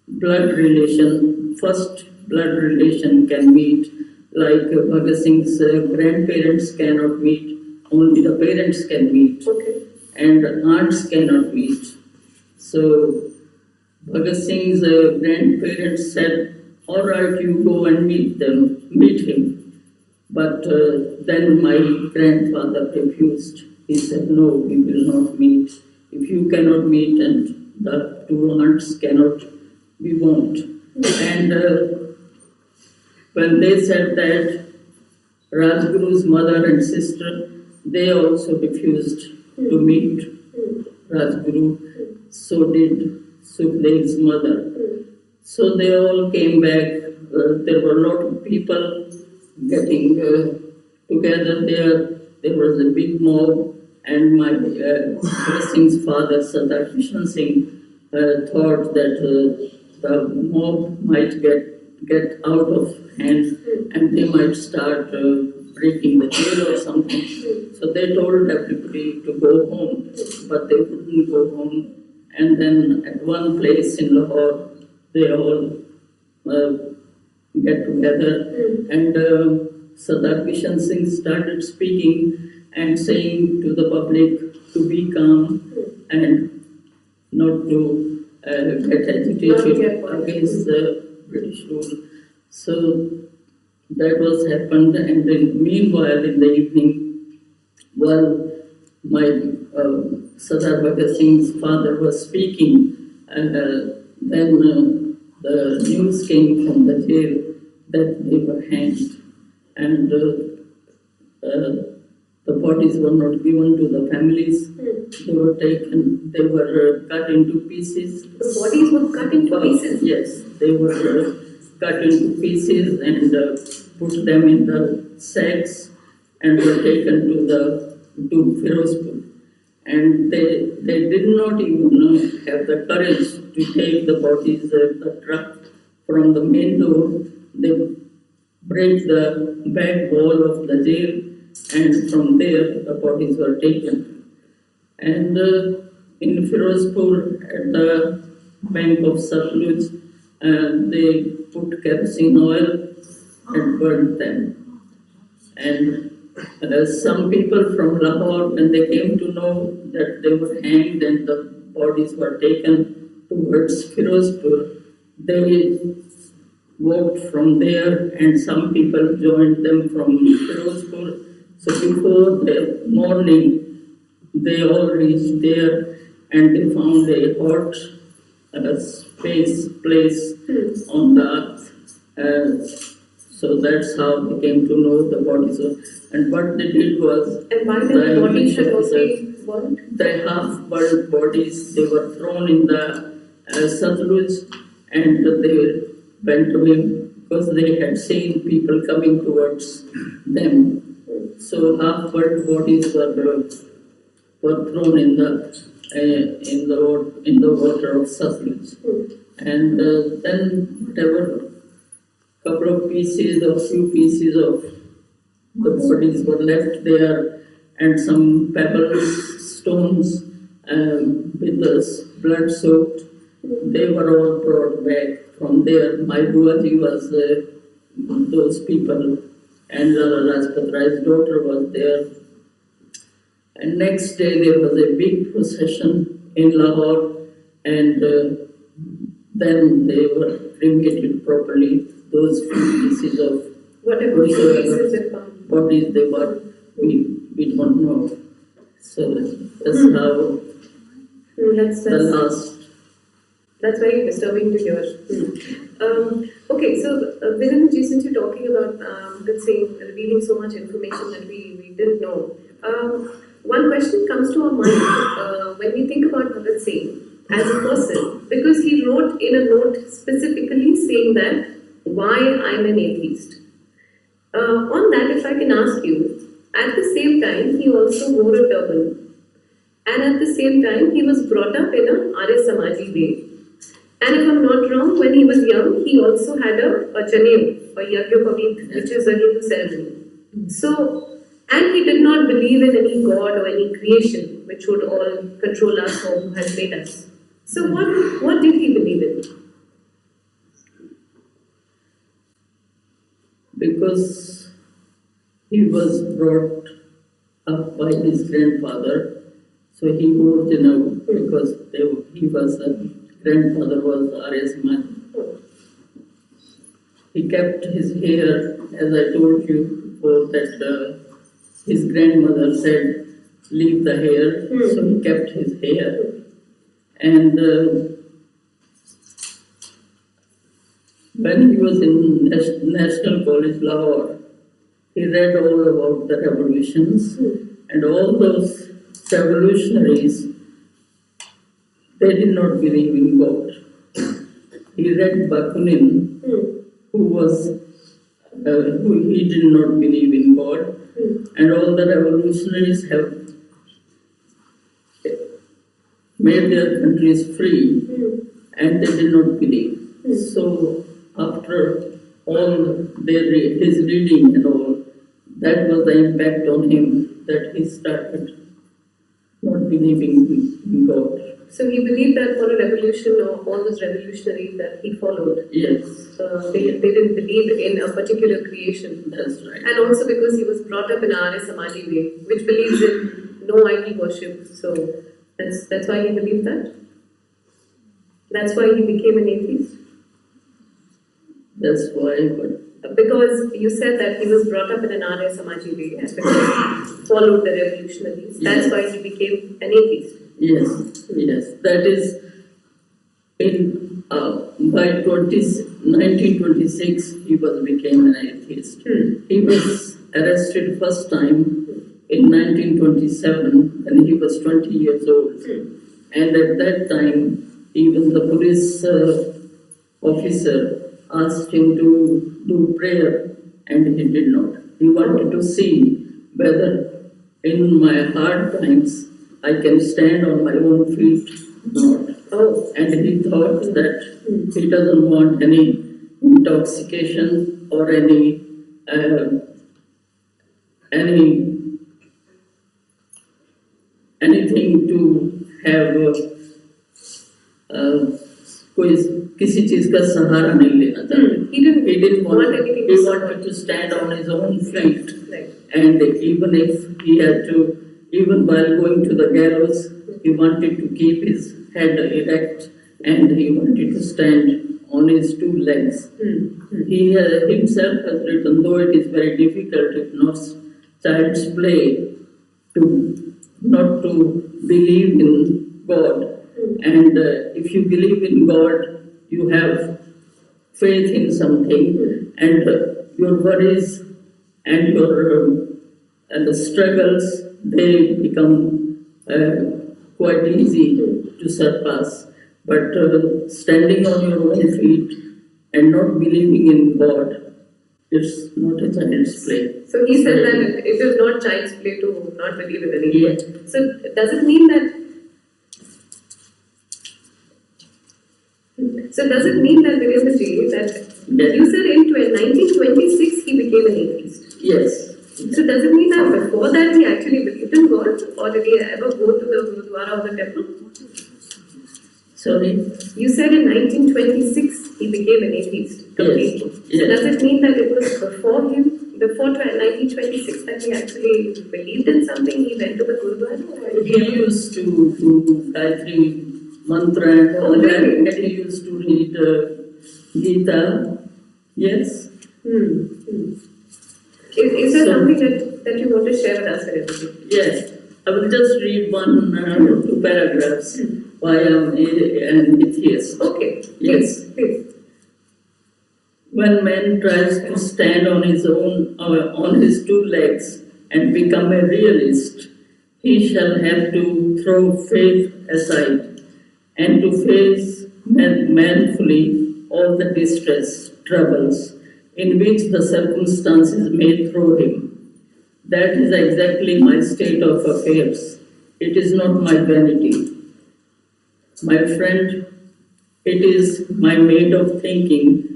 blood relation, first blood relation can meet, like Bhagat Singh's grandparents cannot meet, only the parents can meet, and aunts cannot meet. So Bhagat Singh's grandparents said, all right, you go and meet him. But then my grandfather refused. He said, no, we will not meet. If you cannot meet and the two aunts cannot, we won't. And when they said that, Rajguru's mother and sister, they also refused to meet Rajguru. So did Sukhdev's mother. So they all came back. There were a lot of people getting together there. There was a big mob, and my Bhagat Singh's father, Sardar Kishan Singh, thought that the mob might get out of hand and they might start breaking the jail or something. So they told everybody to go home, but they couldn't go home. And then at one place in Lahore, they all get together, and Sardar Kishan Singh started speaking and saying to the public to be calm and not to get agitated against the British rule. So that was happened, and then meanwhile in the evening, while my Sardar Bhagat Singh's father was speaking, and then the news came from the jail that they were hanged, and the bodies were not given to the families. They were taken, they were cut into pieces. The bodies were cut into pieces? Yes, they were cut into pieces and put them in the sacks and were taken to Firozpur. And they did not even have the courage to take the bodies of the truck from the main door. They break the back wall of the jail, and from there the bodies were taken. And in Firozpur, at the bank of Satluj, they put kerosene oil and burned them. And some people from Lahore, when they came to know that they were hanged and the bodies were taken towards Firozpur, they walked from there, and some people joined them from Firozpur. So before the morning, they all reached there, and they found a hot place on the earth. So that's how they came to know the bodies of. And what they did was, And why the bodies had already burnt? the half-burnt bodies, they were thrown in the Satluj, and they went away because they had seen people coming towards them. So half-burnt bodies were thrown in the water of Satluj, and then whatever couple of pieces or few pieces of the bodies were left there, and some pebbles, stones with the blood soaked, they were all brought back from there. My Buaji was those people, and Rajpat Rai's daughter was there. And next day there was a big procession in Lahore, and then they were cremated properly. Those few pieces of Whatever pieces they found. bodies they were, we don't know. So that's how the last. That's very disturbing to hear. Okay, so Virendra ji, since you're talking about Bhagat Singh revealing so much information that we didn't know, one question comes to our mind when we think about Bhagat Singh as a person, because he wrote in a note specifically saying that why I'm an atheist. On that, if I can ask you, at the same time, he also wore a turban, and at the same time, he was brought up in a Arya Samaji way. And if I'm not wrong, when he was young, he also had a janev, or Yagyopavit, which is a Hindu ceremony. So, and he did not believe in any god or any creation which would all control us or who has made us. So, what did he believe in? Because he was brought up by his grandfather, so he moved in because grandfather was Arya Samaji. He kept his hair, as I told you before, that his grandmother said, leave the hair, so he kept his hair. And when he was in National College, Lahore, he read all about the revolutions, and all those revolutionaries, they did not believe in God. He read Bakunin, who he did not believe in God, and all the revolutionaries have made their countries free, and they did not believe. So after all his reading and all, that was the impact on him, that he started not believing in God. So he believed that for a revolution or all those revolutionaries that he followed, yes, they didn't believe in a particular creation. That's right. And also because he was brought up in Arya Samaji way, which believes in no idol worship. So that's why he believed that. That's why he became an atheist. That's why, because you said that he was brought up in an Arya Samaji way and because he followed the revolutionaries. That's yes. why he became an atheist. Yes, that is in by 1926 he became an atheist. He was arrested first time in 1927 when he was 20 years old, and at that time even the police officer asked him to do prayer, and he did not. He wanted to see whether in my hard times I can stand on my own feet or not. And he thought that he doesn't want any intoxication or anything to have किसी चीज का सहारा नहीं लेना चाहते. He didn't want anything. He wanted to stand on his own feet. Right. and even if he had to, even while going to the gallows, he wanted to keep his head erect and he wanted to stand on his two legs. He himself has written, though it is very difficult, if not child's play, to not to believe in God. And if you believe in God, you have faith in something, and your worries and your and the struggles, they become quite easy to surpass. But standing on your own feet and not believing in God, it's not a child's play. So he said that it is not child's play to not believe in anything. Yeah. So does it mean that? So does it mean that Virendra ji, that you said in 1926 he became an atheist? Yes. So does it mean that before that he actually believed in God, or did he ever go to the Gurudwara or the temple? Sorry? You said in 1926 he became an atheist completely. Yes. So does it mean that it was before 1926 that he actually believed in something? He went to the Gurudwara? He used to do Gayatri mantra and all that, and he used to read Gita. Yes. Is there something that you want to share with us, Virendra? Yes. I will just read one or two paragraphs why I am an atheist. Okay. Yes. Please. When man tries to stand on his own, on his two legs and become a realist, he shall have to throw faith aside and to face manfully all the distress, troubles in which the circumstances may throw him. That is exactly my state of affairs. It is not my vanity. My friend, it is my mode of thinking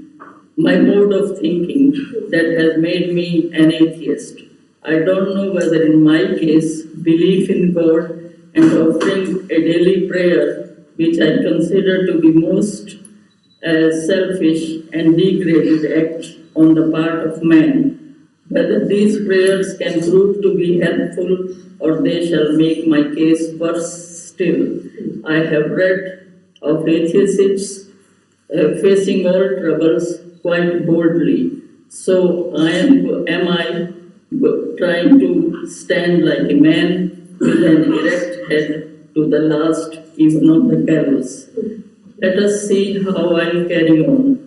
that has made me an atheist. I don't know whether in my case, belief in God and offering a daily prayer, which I consider to be most selfish and degraded act on the part of man, whether these prayers can prove to be helpful or they shall make my case worse still. I have read of atheists facing all troubles quite boldly. So am I trying to stand like a man with an erect head to the last, even on the gallows. Let us see how I'll carry on.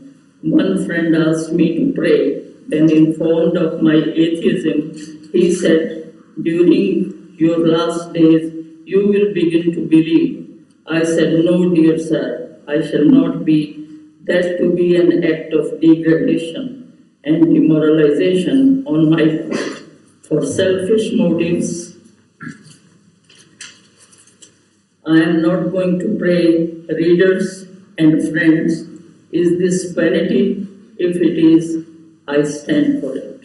One friend asked me to pray. When informed of my atheism, he said, during your last days, you will begin to believe. I said, no, dear sir, I shall not be. That to be an act of degradation and demoralization on my part. For selfish motives, I am not going to pray. Readers and friends, is this vanity? If it is, I stand for it.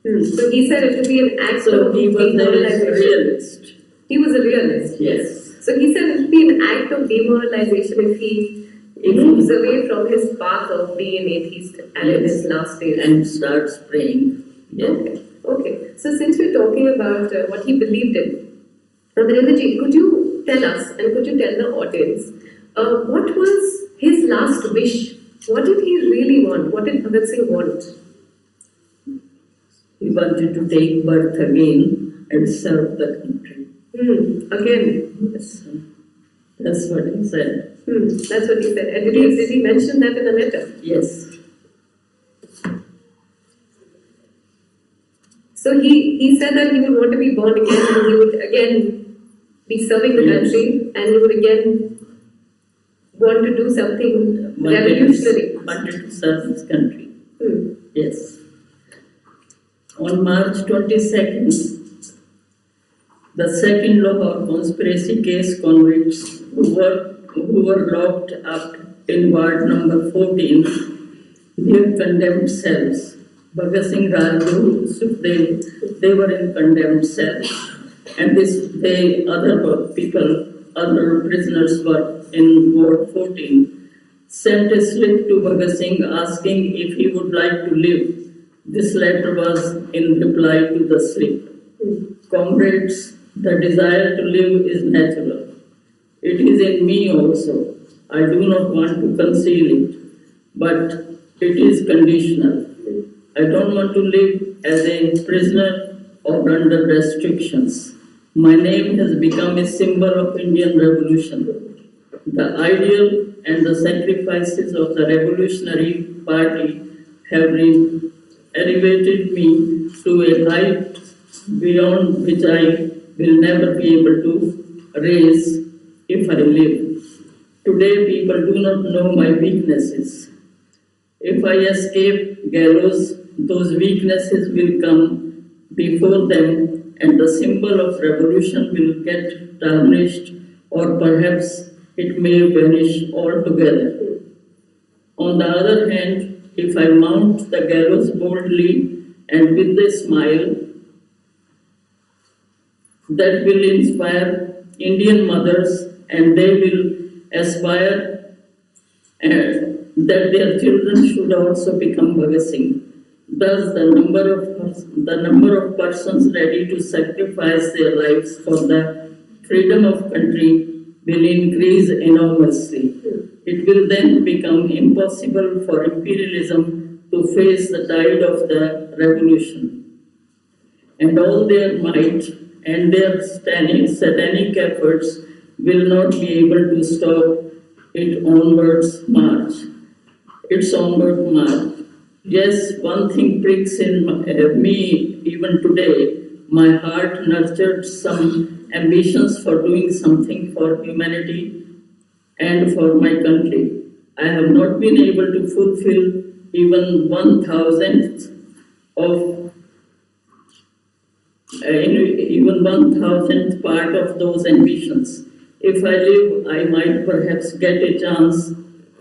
So he said it would be an act So of he was a demoralization. realist. He was a realist. Yes. So he said it would be an act of demoralization if he moves away from his path of being an atheist and in his last days. And starts praying. Yes. Okay. So since we're talking about what he believed in, Virendra ji, could you tell us and could you tell the audience what was his last wish? What did he really want? What did Bhagat Singh want? He wanted to take birth again and serve the country. Again. Yes. That's what he said. That's what he said. And did he mention that in the letter? Yes. So he said that he would want to be born again and he would again be serving the country and he would again want to do something revolutionary. Wanted to serve his country. Yes. On March 22nd, the second Lahore conspiracy case convicts who were locked up in ward number 14 near condemned cells. Bhagat Singh, Rajguru, Sukhdev, they were in condemned cells. And other prisoners were in ward 14, sent a slip to Bhagat Singh asking if he would like to live This letter was in reply to the slip. Comrades, the desire to live is natural. It is in me also. I do not want to conceal it, but it is conditional. I don't want to live as a prisoner or under restrictions. My name has become a symbol of Indian revolution. The ideal and the sacrifices of the Revolutionary Party have elevated me to a height beyond which I will never be able to raise if I live. Today, people do not know my weaknesses. If I escape gallows, those weaknesses will come before them, and the symbol of revolution will get tarnished, or perhaps it may vanish altogether. On the other hand, if I mount the gallows boldly and with a smile, that will inspire Indian mothers, and they will aspire that their children should also become Bhagat Singh. Thus, the number of persons ready to sacrifice their lives for the freedom of country will increase enormously. It will then become impossible for imperialism to face the tide of the revolution. And all their might and their satanic efforts will not be able to stop its onward march. Yes, one thing pricks in me even today. My heart nurtured some ambitions for doing something for humanity and for my country. I have not been able to fulfill even 1,000th part of those ambitions. If I live, I might perhaps get a chance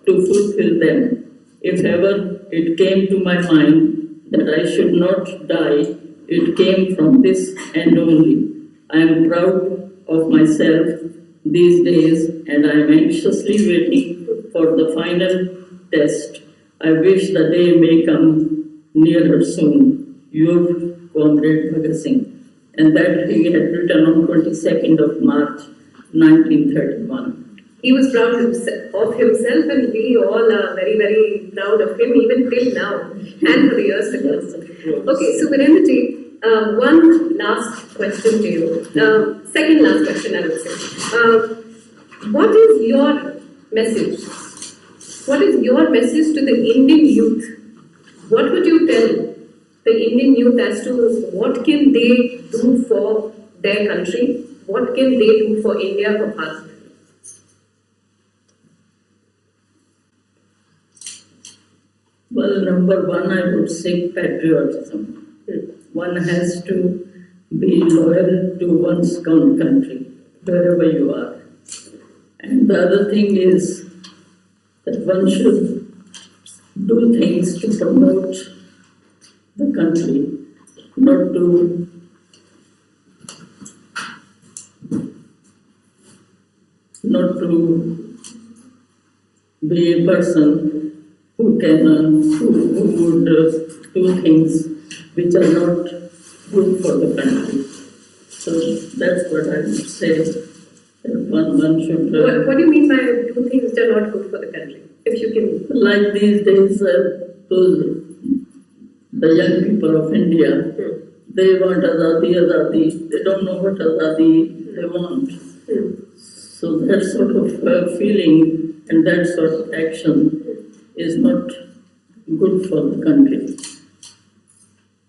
to fulfill them. If ever it came to my mind that I should not die, it came from this end only. I am proud of myself these days, and I am anxiously waiting for the final test. I wish the day may come nearer soon. Your comrade Bhagat Singh. And that he had written on 22nd of March, 1931. He was proud of himself, and we all are very, very proud of him, even till now, and for the years to come. Okay, so Virendra ji, one last question to you. Second last question, I would say. What is your message? What is your message to the Indian youth? What would you tell the Indian youth as to what can they do for their country? What can they do for India, for Bharat? Well, number one, I would say patriotism. One has to be loyal to one's own country, wherever you are. And the other thing is that one should do things to promote the country, not to be a person who would do things which are not good for the country. So that's what I would say. One should. What do you mean by do things which are not good for the country? If you can. Like these days, the young people of India, they want azadi. They don't know what azadi they want. So that sort of feeling and that sort of action is not good for the country.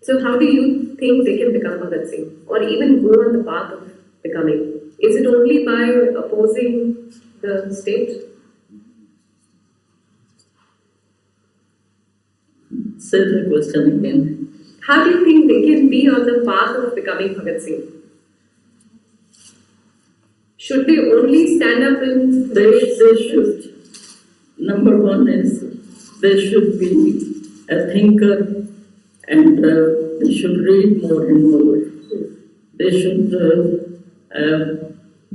So how do you think they can become Bhagat Singh, or even go on the path of becoming? Is it only by opposing the state? Say the question again. How do you think they can be on the path of becoming Bhagat Singh? Should they only stand up and... They should. Number one is they should be a thinker, and they should read more and more. They should...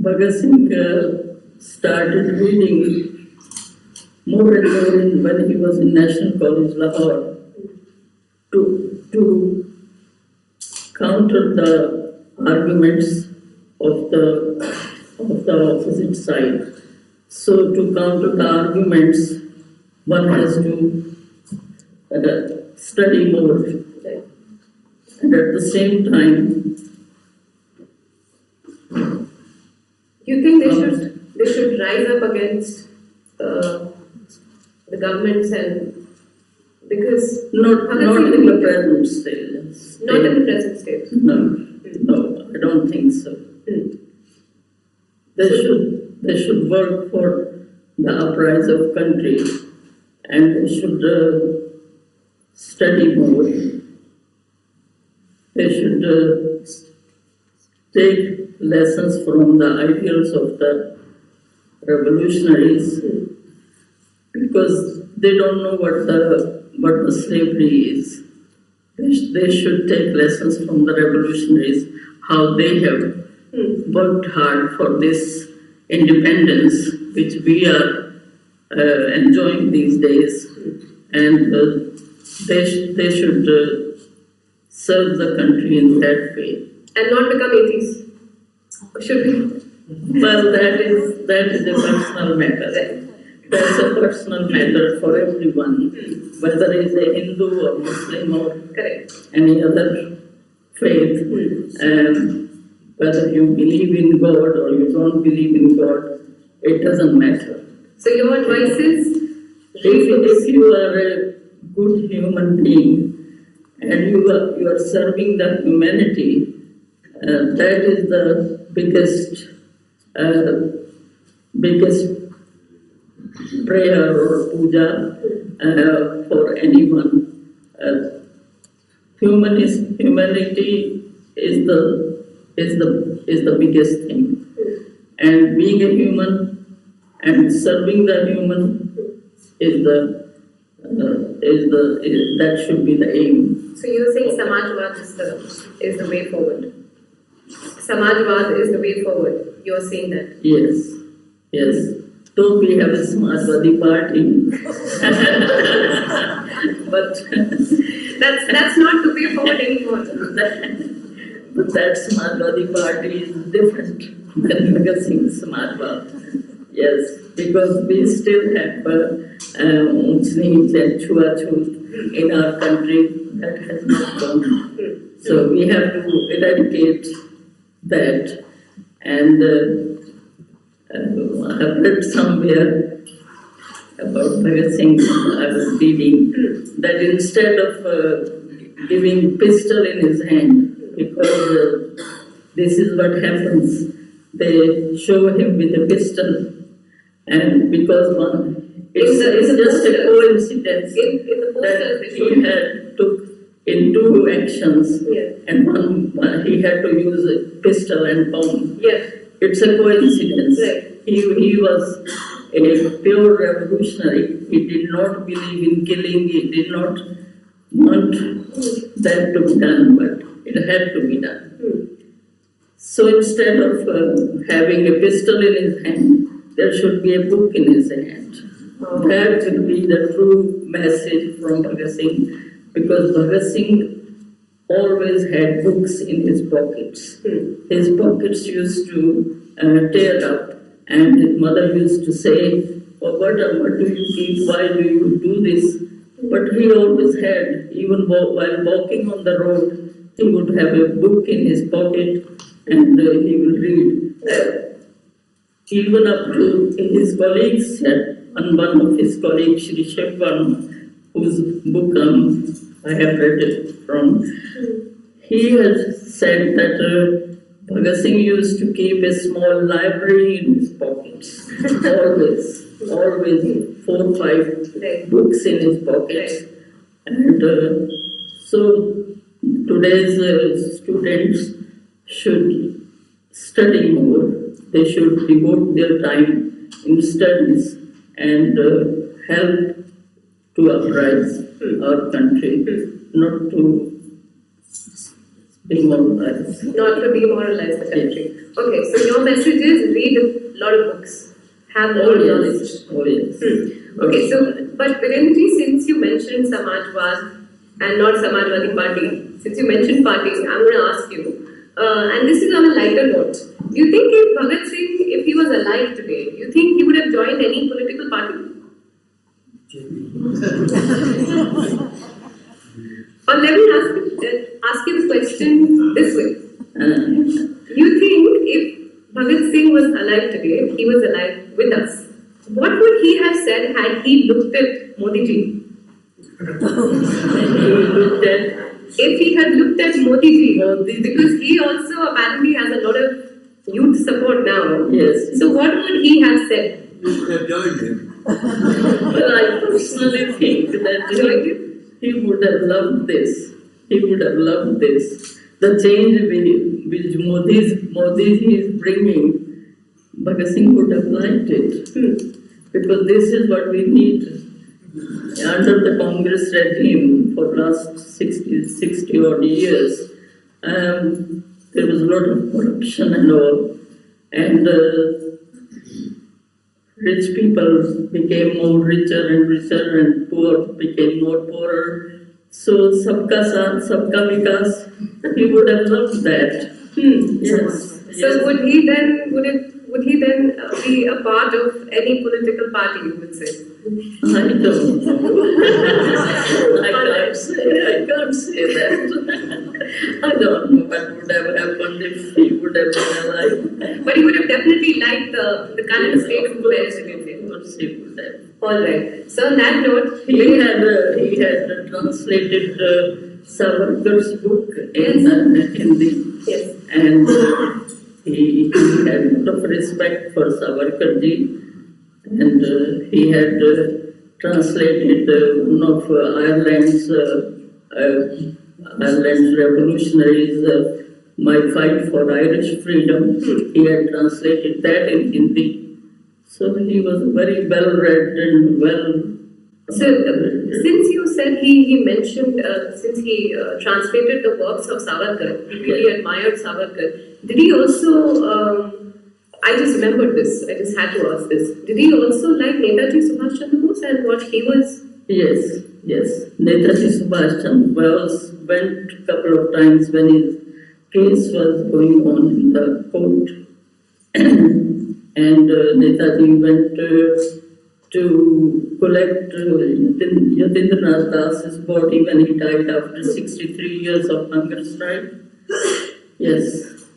Bhagat Singh started reading more and more when he was in National College, Lahore, to to counter the arguments of the opposite side. So to counter the arguments, one has to study more, and at the same time, You think they should rise up against the governments and because not in the present stage. Not in the present stage. No, I don't think so. They should work for the uprise of country, and they should study more. They should take lessons from the ideals of the revolutionaries, because they don't know what the slavery is. They should take lessons from the revolutionaries, how they have worked hard for this independence which we are enjoying these days, and they should serve the country in that way. And not become atheists. Should be. Well, that is a personal matter. That's a personal matter for everyone, whether it's a Hindu or Muslim or Correct. any other faith. Whether you believe in God or you don't believe in God, it doesn't matter. So your advice is If you are a good human being and you are serving the humanity, that is the biggest prayer or puja for anyone. Humanity is the biggest thing, and being a human and serving the human that should be the aim. So you're saying Samajwad is the way forward. Samajwad is the way forward. You're saying that. Yes. Though we have a Samajwadi party, but that's not the way forward anymore. But that Samajwadi party is different than Bhagat Singh's Samajwad. Yes, because we still have Muslims and Chua-Chut in our country that has not gone. So we have to eradicate that. And I've read somewhere about Bhagat Singh, I was reading, that instead of giving pistol in his hand, because this is what happens, they show him with a pistol, and because it's just a coincidence that he had took in two actions, and one he had to use a pistol and bomb. It's a coincidence. He was a pure revolutionary. He did not believe in killing. He did not want that to be done, but it had to be done. So instead of having a pistol in his hand, there should be a book in his hand. That will be the true message from Bhagat Singh, because Bhagat Singh always had books in his pockets. His pockets used to tear up, and his mother used to say, "Oh, what do you keep? Why do you do this?" But he always had, even while walking on the road, he would have a book in his pocket, and he will read. Even up to his colleagues, one of his colleagues, Shri Shekwan, whose book I have read it from, he has said that Bhagat Singh used to keep a small library in his pockets, always 4 or 5 books in his pockets. And so today's students should study more. They should devote their time in studies and help to uprise our country, not to demoralize. Not to demoralize the country. Okay, so your message is read a lot of books, have more knowledge. Oh yes. Okay, so but Virendra, since you mentioned Samajwad, and not Samajwadi Party. Since you mentioned party, I'm going to ask you, and this is on a lighter note. Do you think if Bhagat Singh, if he was alive today, do you think he would have joined any political party? Or let me ask you the question this way. You think if Bhagat Singh was alive today, if he was alive with us, what would he have said had he looked at Modi ji? If he had looked at Modi ji, because he also apparently has a lot of youth support now. Yes. So what would he have said? You should have joined him. Well, I personally think that he would have loved this. He would have loved this. The change which Modi is bringing, Bhagat Singh would have liked it. Because this is what we need. Under the Congress regime for last 60 odd years, there was a lot of corruption and all. And rich people became more richer and poor became more poorer. So sabka saath, sabka vikas, he would have loved that. Yes. So would he then be a part of any political party, you would say? I don't know. I can't say that. I don't know what would have happened if he would have been alive. But he would have definitely liked the current state of affairs, you can say. Of course he would have. All right. So on that note, He had translated Savarkar's book in Hindi. Yes. And he had a lot of respect for Savarkarji. And he had translated one of Ireland's revolutionaries, My Fight for Irish Freedom. He had translated that in Hindi. So he was very well-read and well. So since you said he mentioned, since he translated the works of Savarkar, he really admired Savarkar, did he also... I just remembered this. I just had to ask this. Did he also like Netaji Subhash Chandra Bose and what he was? Yes. Netaji Subhash Chandra Bose went a couple of times when his case was going on in the court. And Netaji went to collect Yatindranath Das's body when he died after 63 years of hunger strike. Yes,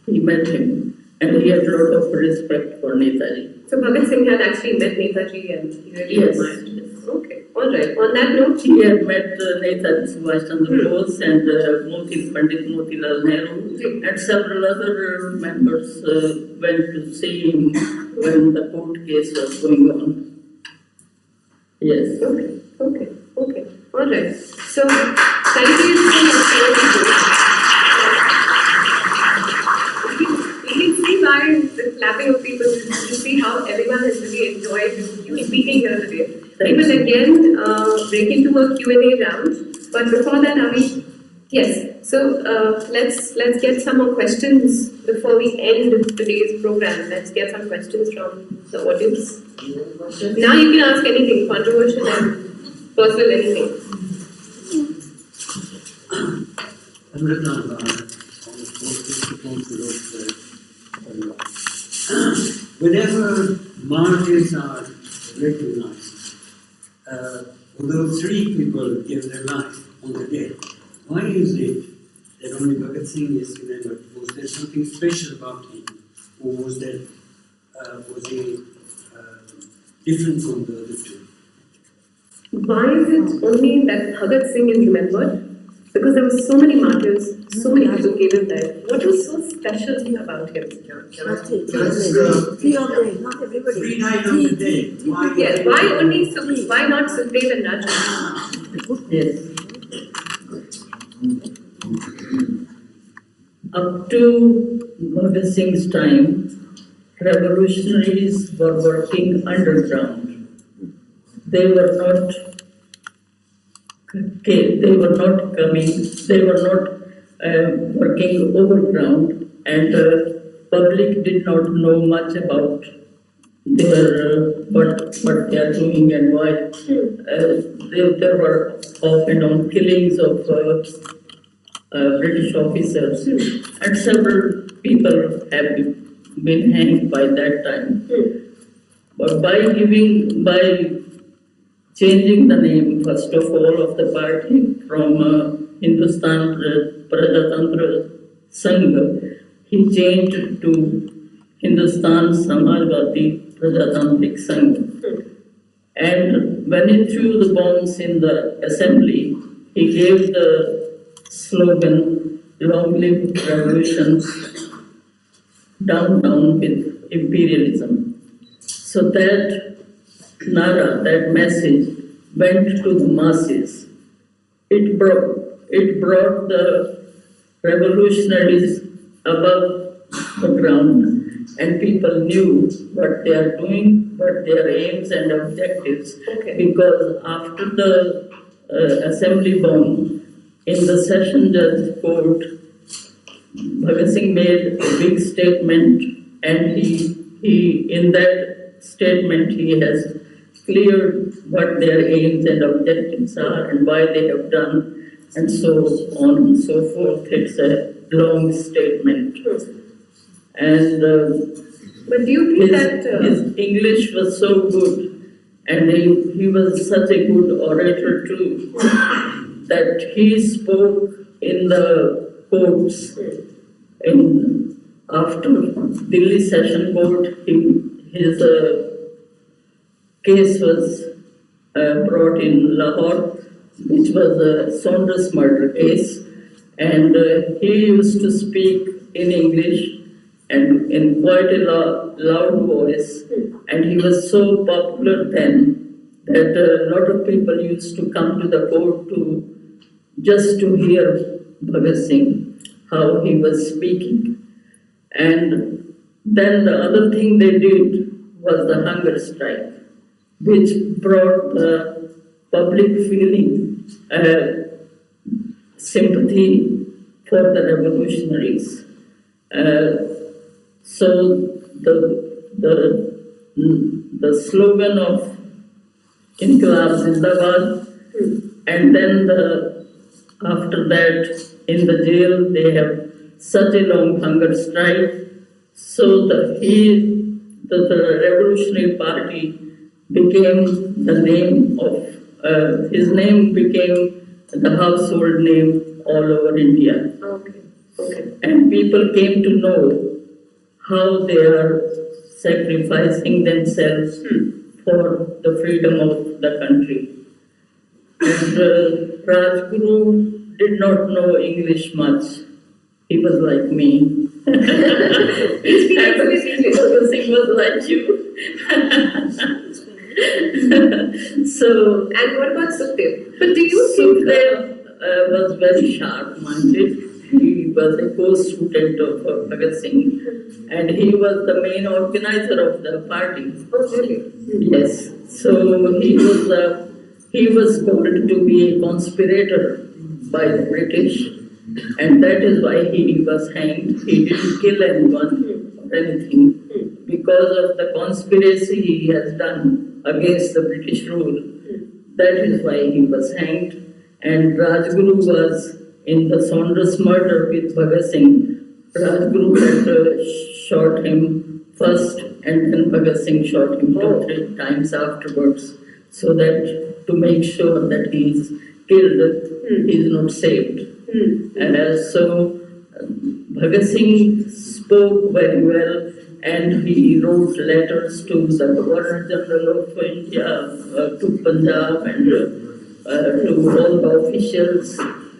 he met him. And he had a lot of respect for Netaji. So Bhagat Singh had actually met Netaji and he really admired him. Okay, all right. On that note, he had met Netaji Subhash Chandra Bose and Pandit Motilal Nehru and several other members went to see him when the court case was going on. Yes. Okay. All right. So, thank you so much. By the clapping of people, you see how everyone has really enjoyed you speaking here today. We will again break into a Q&A round, but before that, yes. So let's get some more questions before we end today's program. Let's get some questions from the audience. Now you can ask anything, controversial and personal, anything. Whenever martyrs are recognized, although 3 people give their life on the day, why is it that only Bhagat Singh is remembered? Was there something special about him, or was he different from the other 2? Why is it only that Bhagat Singh is remembered? Because there were so many martyrs, so many people gave him life. What was so special about him? Three not everybody. 3 nights on the day. Why not Sukhdev and Raju? Yes. Up to Bhagat Singh's time, revolutionaries were working underground. They were not working overground, and public did not know much about what they are doing and why. There were off and on killings of British officers, and several people have been hanged by that time. But by changing the name, first of all, of the party from Hindustan Prajatantra Sangh, he changed to Hindustan Samajwadi Prajatantrik Sangh. And when he threw the bombs in the assembly, he gave the slogan, "Long live revolutions, down, down with imperialism." So that nara, that message went to the masses. It brought the revolutionaries above the ground, and people knew what they are doing, what their aims and objectives. Okay. Because after the assembly bomb, in the session judge court, Bhagat Singh made a big statement, and he in that statement he has cleared what their aims and objectives are and why they have done, and so on and so forth. It's a long statement. And But do you think his English was so good, and he was such a good orator too, that he spoke in the courts. After Delhi Session Court, his case was brought in Lahore, which was a Saunders murder case, and he used to speak in English and in quite a loud voice, and he was so popular then that a lot of people used to come to the court just to hear Bhagat Singh, how he was speaking. And then the other thing they did was the hunger strike, which brought the public feeling, sympathy for the revolutionaries. So the slogan of Inqilab Zindabad, and then after that in the jail they have such a long hunger strike. So the Revolutionary Party became the name of his name became the household name all over India. Okay. And people came to know how they are sacrificing themselves for the freedom of the country. And Rajguru did not know English much. He was like me. Bhagat Singh was like you. So, And what about Sukhdev? But do you think Sukhdev was very sharp-minded. He was a co-student of Bhagat Singh, and he was the main organizer of the party. Oh, really? Yes. So he was called to be a conspirator by the British, and that is why he was hanged. He didn't kill anyone or anything. Because of the conspiracy he has done against the British rule, that is why he was hanged. And Rajguru was in the Saunders murder with Bhagat Singh. Rajguru had shot him first, and then Bhagat Singh shot him 2-3 times afterwards, so that to make sure that he is killed, he is not saved. And so Bhagat Singh spoke very well, and he wrote letters to the Governor General of India, to Punjab, and to all the officials.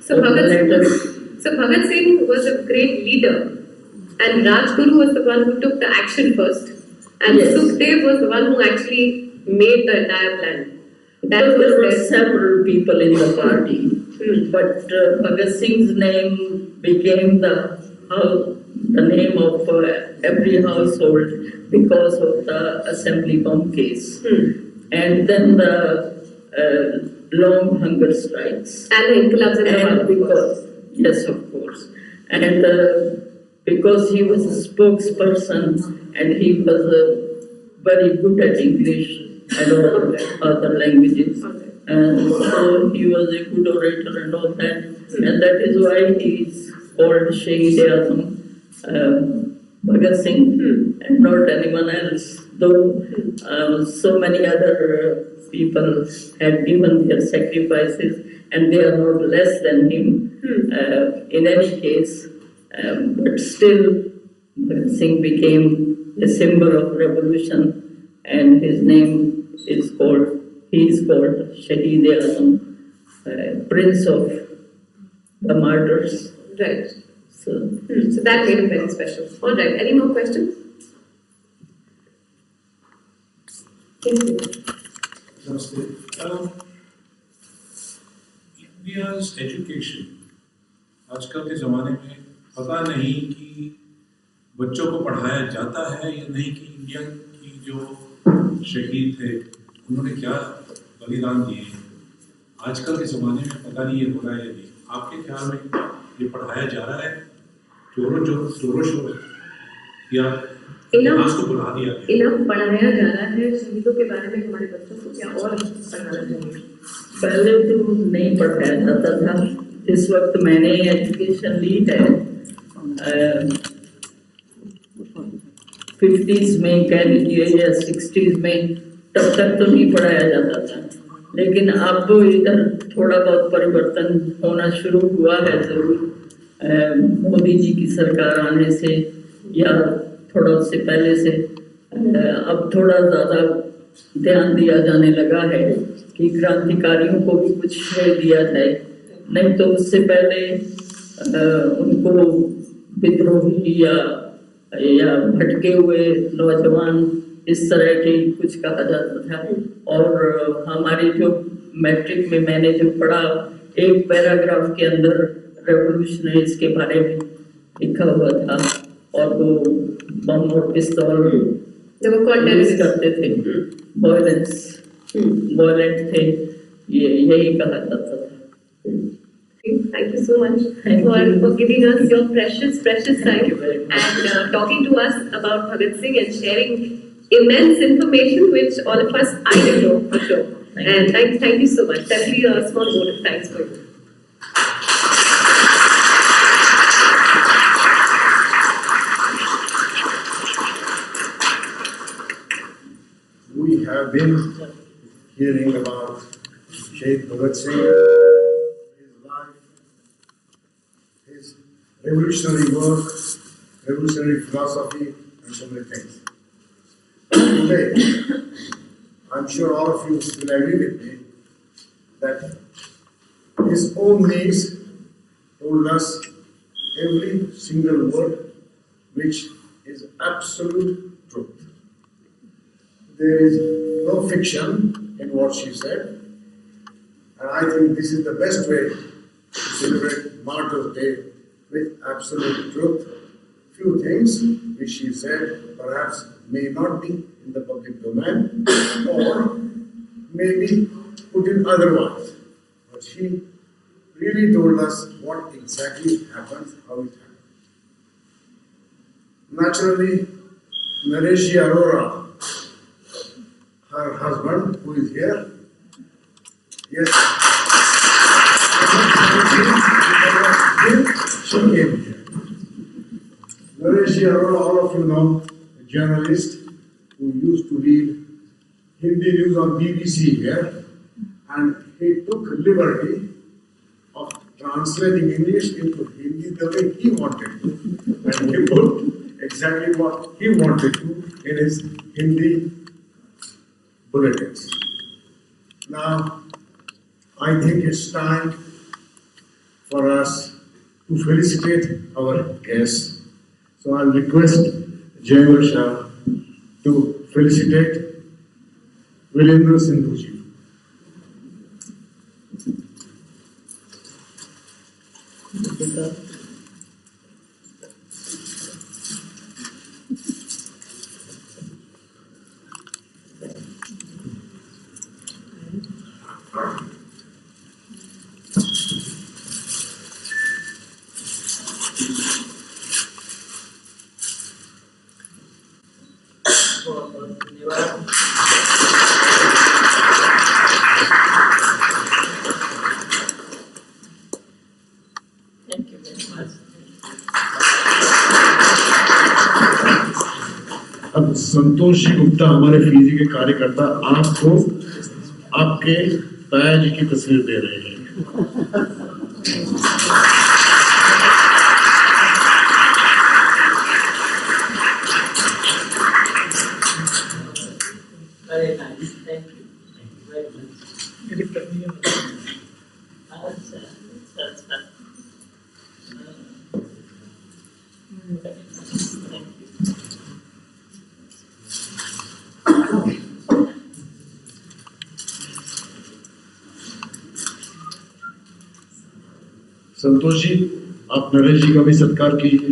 So Bhagat Singh was a great leader, and Rajguru was the one who took the action first, and Yes. Sukhdev was the one who actually made the entire plan. That There was were there. several people in the party, but Bhagat Singh's name became the name of every household because of the assembly bomb case. And then the long hunger strikes. And the Inqilab And Zindabad. yes, of course. And because he was a spokesperson and he was very good at English and all other languages. And so he was a good orator and all that. And that is why he is called Shahid-e-Azam Bhagat Singh and not anyone else. Though so many other people had given their sacrifices and they are not less than him in any case. But still, Bhagat Singh became a symbol of revolution, and his name is called, he is called Shahid-e-Azam, Prince of the Martyrs. Right. So that made him very special. All right. Any more questions? Namaste. India's education आजकल के ज़माने में पता नहीं कि बच्चों को पढ़ाया जाता है या नहीं, कि इंडिया की जो शहीद थे उन्होंने क्या बलिदान दिए हैं। आजकल के ज़माने में पता नहीं ये हो रहा है या नहीं। आपके ख्याल में ये पढ़ाया जा रहा है जोरों शोरों या इतिहास को भुला दिया गया? इनाम पढ़ाया जा रहा है शहीदों के बारे में हमारे बच्चों को क्या और पढ़ाना चाहिए? पहले तो नहीं पढ़ाया जाता था। इस वक्त मैंने एजुकेशन ली है 50s में कह लीजिए या 60s में, तब तक तो नहीं पढ़ाया जाता था। लेकिन अब इधर थोड़ा बहुत परिवर्तन होना शुरू हुआ है जरूर, मोदी जी की सरकार आने से या थोड़ा उससे पहले से अब थोड़ा ज़्यादा ध्यान दिया जाने लगा है कि क्रांतिकारियों को भी कुछ श्रेय दिया जाए। नहीं तो उससे पहले उनको विद्रोही या भटके हुए नौजवान इस तरह के कुछ कहा जाता था। और हमारी जो मैट्रिक में मैंने जो पढ़ा, एक पैराग्राफ के अंदर रेवोल्यूशनरीज के बारे में लिखा हुआ था और वो बम और पिस्तौल यूज करते थे, वायलेंट थे, यही कहा जाता था। Thank you so much for giving us your precious time and talking to us about Bhagat Singh and sharing immense information which all of us I didn't know for sure. And thank you so much. That'll be a small vote of thanks for you. We have been hearing about Shahid Bhagat Singh, his life, his revolutionary work, revolutionary philosophy, and so many things. Today, I'm sure all of you will agree with me that his own names told us every single word which is absolute truth. There is no fiction in what she said, and I think this is the best way to celebrate Martyrs' Day with absolute truth. Few things which she said perhaps may not be in the public domain or may be put in otherwise, but she really told us what exactly happens, how it happened. Naturally, Virendra Arora, her husband, who is here, yes, she came here. Virendra Arora, all of you know, a journalist who used to read Hindi news on BBC here, and he took liberty of translating English into Hindi the way he wanted to, and he put exactly what he wanted to in his Hindi bulletins. Now, I think it's time for us to felicitate our guests. So I'll request Jayawar Shah to felicitate Virendra Sindhu ji. Thank you very much. अब संतोष जी गुप्ता हमारे Fiji के कार्यकर्ता आपको आपके ताया जी की तस्वीर दे रहे हैं। Very nice. Thank you. Thank you very much. Santosh ji, आप नरेश जी का भी सत्कार कीजिए।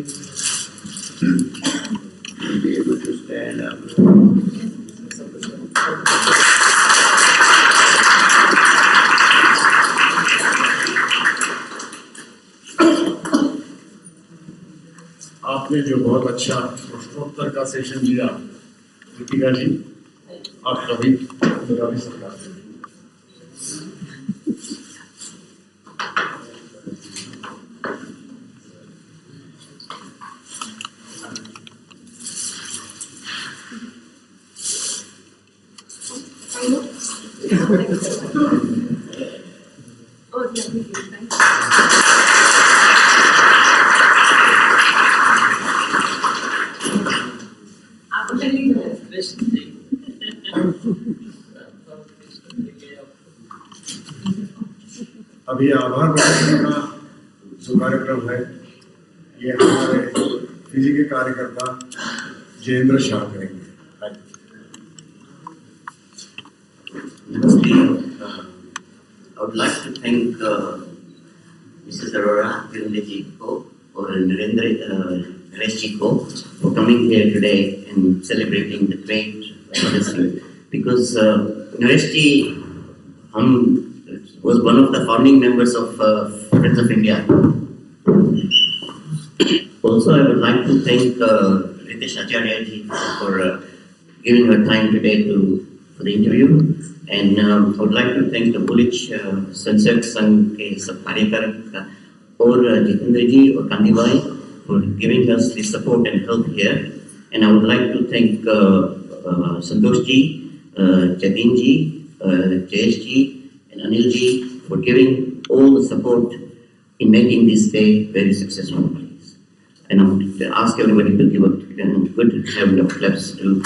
आपने जो बहुत अच्छा प्रश्नोत्तर का सेशन दिया, दीपिका जी, आपका भी सत्कार कीजिए। अभी आभार प्रकटन का जो कार्यक्रम है, ये हमारे फिजी के कार्यकर्ता जयेंद्र शाह करेंगे। I would like to thank Mrs. Arora, Virendra Ko, or Naresh Ko for coming here today and celebrating the great Bhagat, because Naresh was one of the founding members of Friends of India. Also, I would like to thank Ritesh Acharya ji for giving her time today for the interview. And I would like to thank the Bulich Sansak Sangh ke sab कार्यकर्ता और जितेंद्र जी और कांति भाई for giving us the support and help here. And I would like to thank Santosh ji, Jatin ji, Jayesh ji, and Anil ji for giving all the support in making this day very successful. And I would ask everybody to give a good round of claps to